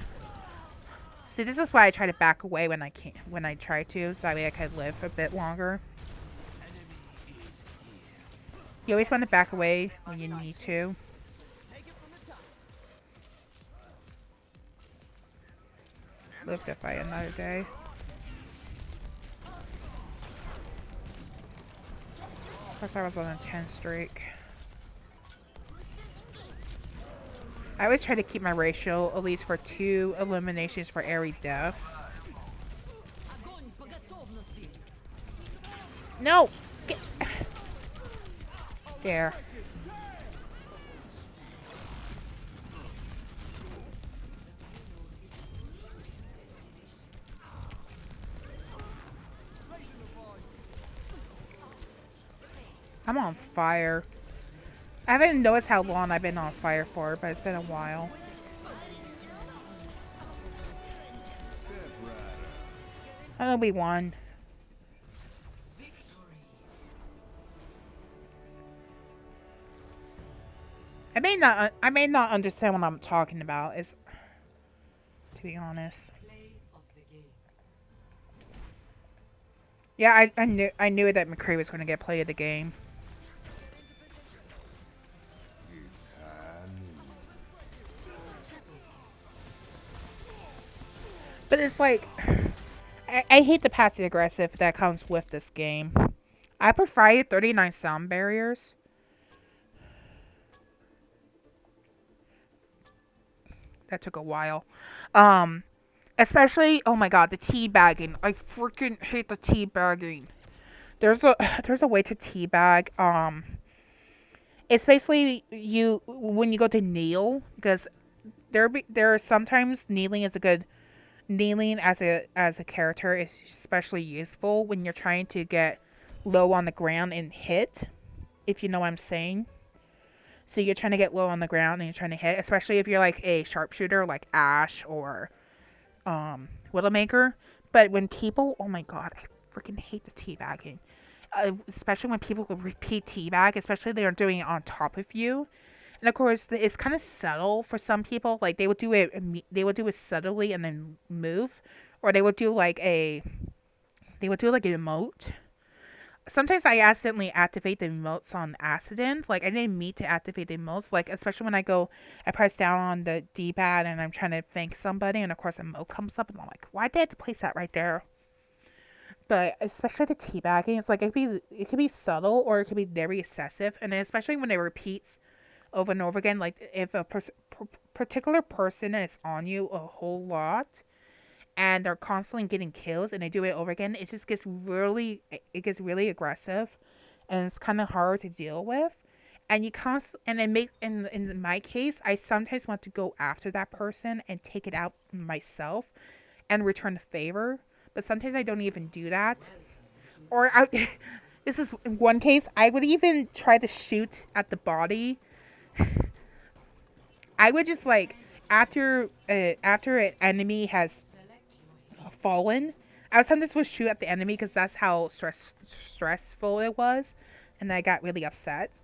See, this is why I try to back away when I try to, so that way I can live a bit longer. You always want to back away when you need to. Live to fight another day. Of course, I was on a 10 streak. I always try to keep my ratio at least for 2 eliminations for every death. No! There. I'm on fire. I haven't noticed how long I've been on fire for, but it's been a while. I know we won. I may not understand what I'm talking about, to be honest. Yeah, I knew that McCree was going to get play of the game. But it's like, I hate the passive aggressive that comes with this game. I provided 39 sound barriers. That took a while. Especially, oh my god, the teabagging. I freaking hate the teabagging. There's a there's a way to teabag. It's basically you when you go to kneel, because there are sometimes kneeling as a character is especially useful when you're trying to get low on the ground and hit, if you know what I'm saying. So you're trying to get low on the ground and you're trying to hit, especially if you're like a sharpshooter like Ash or Widowmaker. But when people, oh my god, I freaking hate the teabagging. Especially when people repeat teabag, especially they're doing it on top of you. And of course, it's kind of subtle for some people. Like they would do it subtly and then move, or they would do like an emote. Sometimes I accidentally activate the emotes on accident. Like I didn't mean to activate the emotes. Like especially when I press down on the D-pad and I'm trying to thank somebody, and of course the emote comes up, and I'm like, why did I have to place that right there? But especially the teabagging, it's like it could be subtle or it could be very excessive, and especially when it repeats over and over again. Like if a particular person is on you a whole lot, and they're constantly getting kills, and they do it over again, it gets really aggressive, and it's kind of hard to deal with. And in my case, I sometimes want to go after that person and take it out myself and return the favor. But sometimes I don't even do that. This is one case, I would even try to shoot at the body. I would just like, after an enemy has fallen, I sometimes would shoot at the enemy because that's how stressful it was. And I got really upset.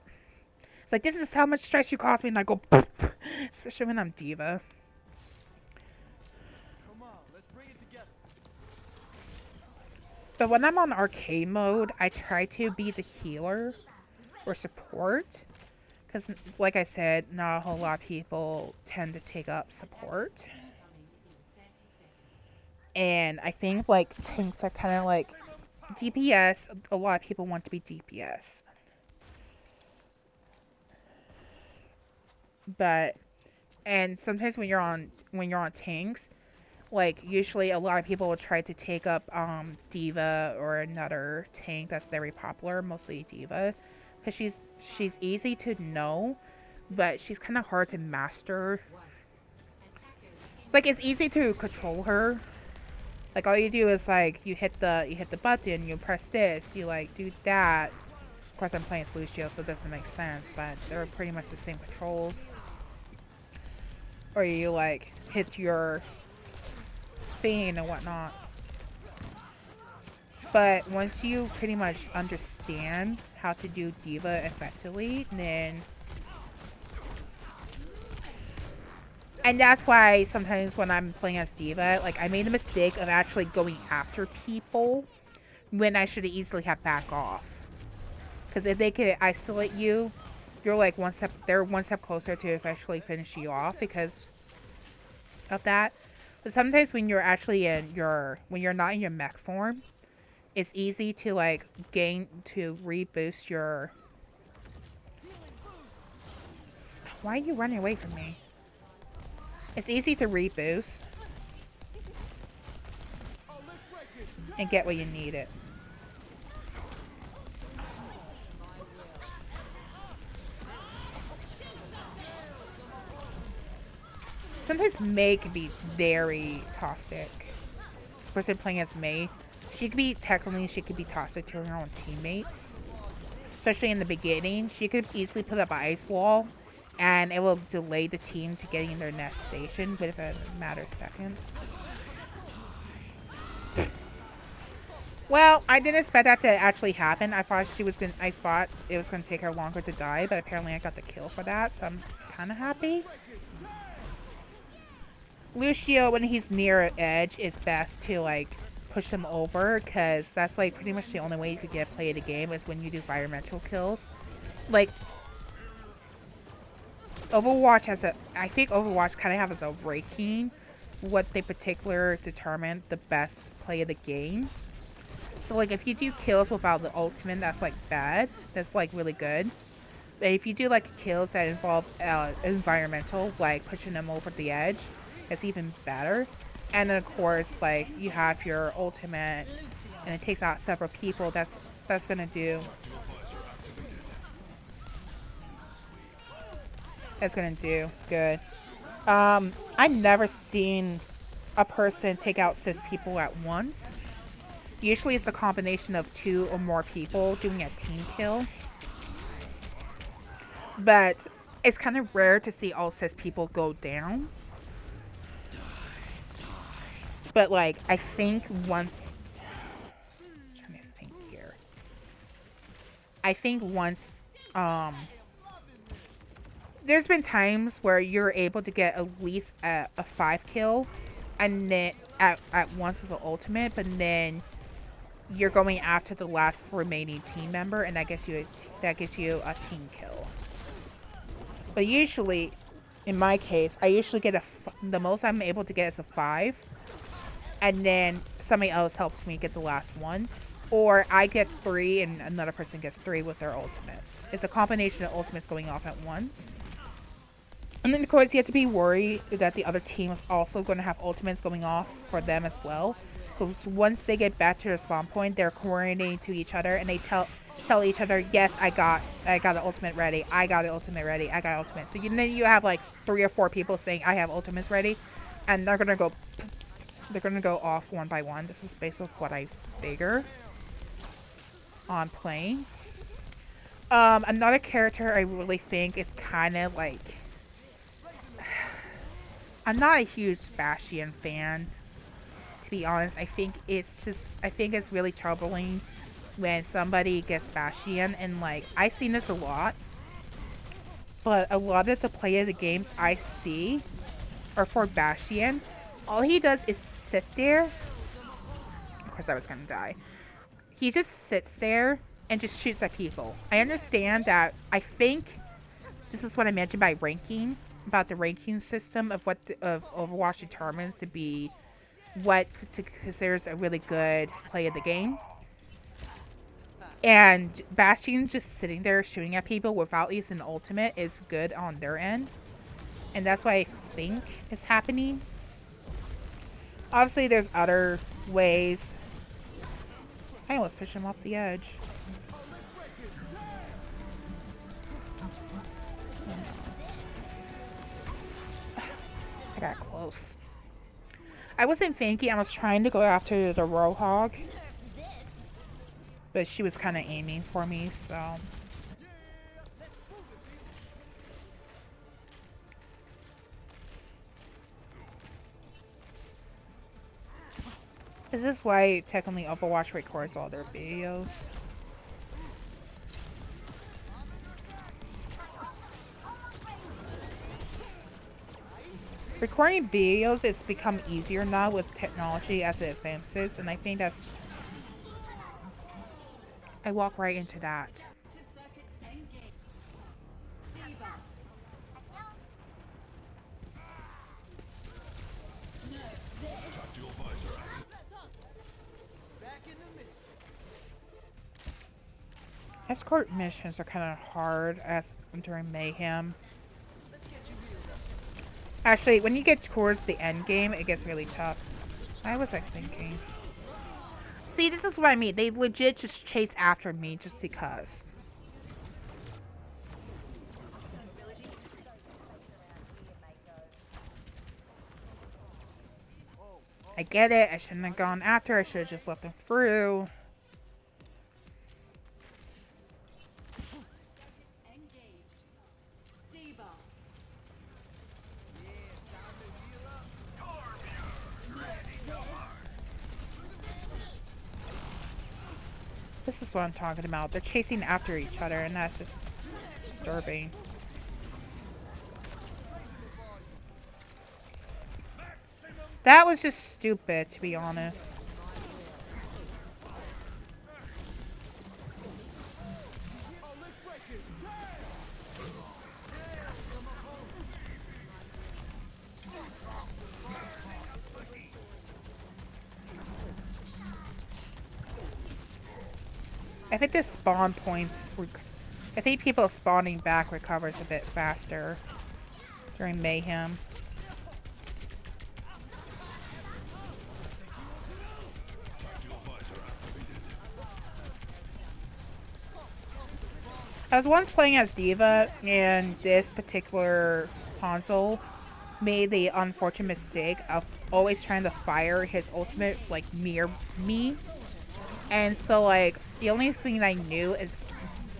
It's like, this is how much stress you caused me. And I go, especially when I'm diva. But when I'm on arcade mode, I try to be the healer or support. Because, like I said, not a whole lot of people tend to take up support. And I think, like, tanks are kind of like DPS. A lot of people want to be DPS. And sometimes when you're on tanks, like usually a lot of people will try to take up Diva or another tank that's very popular, mostly Diva, because she's easy to know, but she's kind of hard to master. It's like it's easy to control her. Like all you do is like you hit the button, you press this, you like do that. Of course I'm playing Lucio, so it doesn't make sense, but they're pretty much the same controls. Or you like hit your thing and whatnot. But once you pretty much understand how to do Diva effectively, then... And that's why sometimes when I'm playing as Diva, like I made the mistake of actually going after people when I should easily have back off. Because if they could isolate you, you're like they're one step closer to actually finish you off because of that. But sometimes when you're actually when you're not in your mech form, it's easy to like reboost your... Why are you running away from me? It's easy to reboost and get what you need it. Sometimes Mei can be very toxic. Of course, I'm playing as Mei. She could be toxic to her own teammates. Especially in the beginning. She could easily put up an ice wall and it will delay the team to getting their next station within a matter of seconds. Well, I didn't expect that to actually happen. I thought it was gonna take her longer to die, but apparently I got the kill for that, so I'm kinda happy. Lucio, when he's near an edge, is best to like push them over, because that's like pretty much the only way you could play the game is when you do environmental kills. Like Overwatch I think Overwatch kind of has a ranking what they particular determine the best play of the game. So like if you do kills without the ultimate, that's like bad. That's like really good. But if you do like kills that involve environmental, like pushing them over the edge, it's even better. And then of course, like you have your ultimate, and it takes out several people. That's gonna do. That's gonna do good. I never seen a person take out 6 people at once. Usually it's the combination of 2 or more people doing a team kill. But it's kind of rare to see all 6 people go down. But like, I think once... I'm trying to think here. I think once... there's been times where you're able to get at least a 5 kill and then at once with the ultimate, but then you're going after the last remaining team member, and that gives you a team kill. But usually, in my case, I usually get the most I'm able to get is a 5, and then somebody else helps me get the last one, or I get 3 and another person gets 3 with their ultimates. It's a combination of ultimates going off at once. And then of course you have to be worried that the other team is also going to have ultimates going off for them as well. Because once they get back to their spawn point, they're coordinating to each other, and they tell each other, yes, I got an ultimate ready. I got an ultimate ready. I got ultimate. So then you have like 3 or 4 people saying I have ultimates ready, and they're gonna go off one by one. This is based off what I figure on playing. Another character I really think is kind of like, I'm not a huge Bastion fan, to be honest. I think it's really troubling when somebody gets Bastion, and like, I've seen this a lot, but a lot of the play of the games I see are for Bastion. All he does is sit there. Of course I was gonna die. He just sits there and just shoots at people. I understand that. I think this is what I mentioned by ranking, about the ranking system of what of Overwatch determines to be what considers a really good play of the game. And Bastion just sitting there shooting at people without using an ultimate is good on their end. And that's what I think is happening. Obviously, there's other ways. I almost pushed him off the edge. I got close. I wasn't thinking. I was trying to go after the Roadhog, but she was kind of aiming for me, so. Is this why technically Overwatch records all their videos? Recording videos has become easier now with technology as it advances, and I think that's... I walk right into that. Escort missions are kind of hard during Mayhem. Actually, when you get towards the end game, it gets really tough. Why was I thinking? See, this is what I mean. They legit just chase after me just because. I get it. I shouldn't have gone after. I should have just let them through. This is what I'm talking about. They're chasing after each other, and that's just disturbing. That was just stupid, to be honest. I think the spawn points. I think people spawning back recovers a bit faster during mayhem. I was once playing as Diva, and this particular console made the unfortunate mistake of always trying to fire his ultimate like near me, and so like the only thing I knew is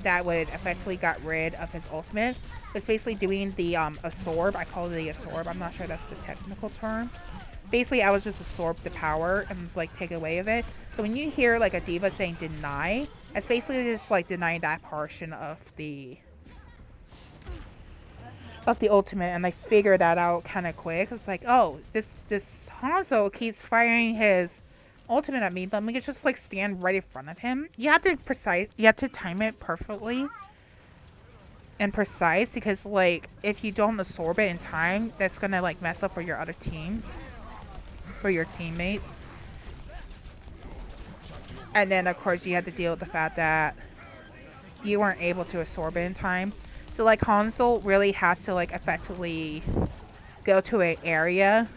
that would effectively got rid of his ultimate was basically doing the absorb. I call it the absorb. I'm not sure that's the technical term. Basically, I was just absorb the power and like take away of it. So when you hear like a diva saying deny, it's basically just like denying that portion of the ultimate, and I figured that out kind of quick. It's like, oh, this Hanzo keeps firing his ultimate at me. Let me just like stand right in front of him. You have to time it perfectly and precise, because like if you don't absorb it in time, that's gonna like mess up for your other team, for your teammates. And then of course you have to deal with the fact that you weren't able to absorb it in time. So like Hanzo really has to like effectively go to an area.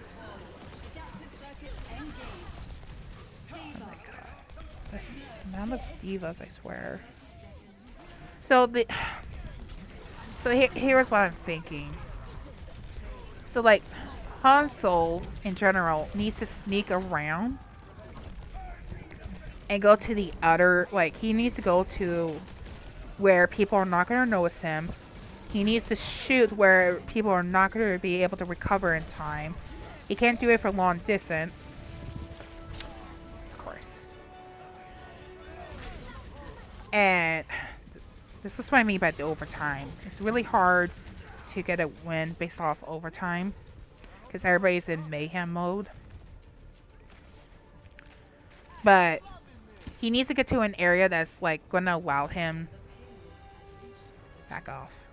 Oh my god. This amount of divas, I swear. So here's what I'm thinking. So like Hanzo in general needs to sneak around and go to the other, like he needs to go to where people are not going to notice him. He needs to shoot where people are not going to be able to recover in time. He can't do it for long distance. Of course. And this is what I mean by the overtime. It's really hard to get a win based off overtime, because everybody's in mayhem mode. But he needs to get to an area that's like going to allow him back off.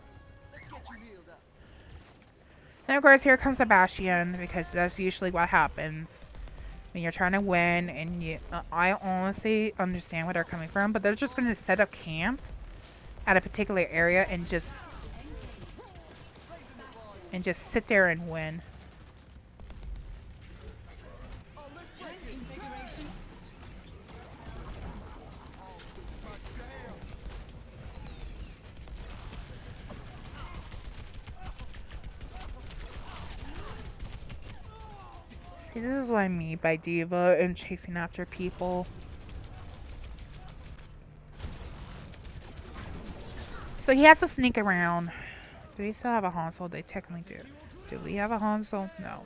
And of course, here comes the Bastion, because that's usually what happens when you're trying to win. And I honestly understand where they're coming from, but they're just going to set up camp at a particular area and just sit there and win. See, this is what I mean by diva and chasing after people. So he has to sneak around. Do we still have a Hanzo? They technically do. Do we have a Hanzo? No.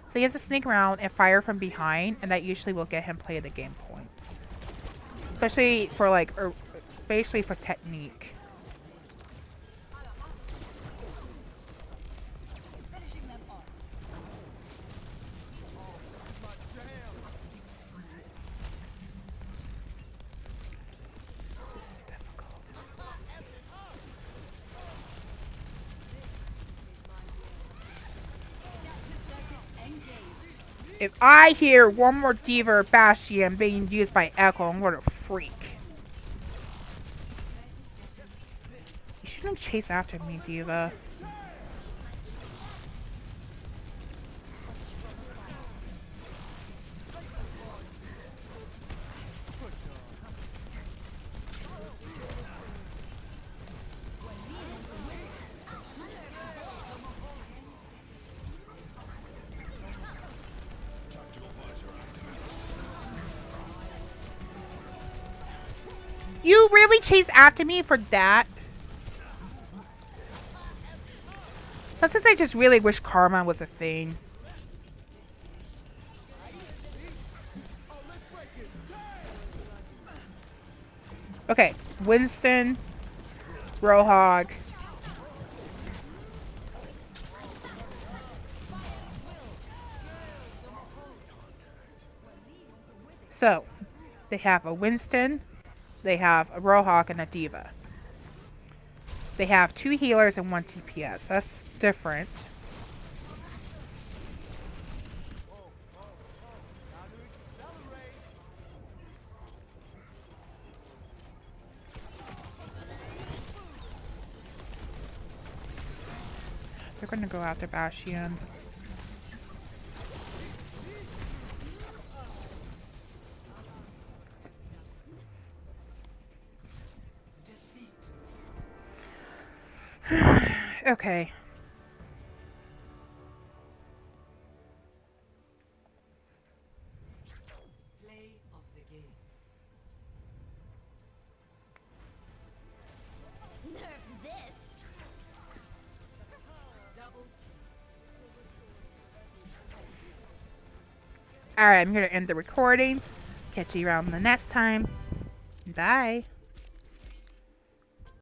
So he has to sneak around and fire from behind, and that usually will get him play the game points. Especially for like, especially for technique. If I hear one more Diva or Bastion being used by Echo, I'm gonna freak. You shouldn't chase after me, Diva. You really chase after me for that? Sometimes I just really wish karma was a thing. Okay, Winston, Rohog. So, they have a Winston, they have a Rohawk, and a Diva. They have 2 healers and 1 TPS. That's different. They're gonna go after Bastion. Okay. Play of the game. Nerf this! Double Alright, I'm gonna end the recording. Catch you around the next time. Bye.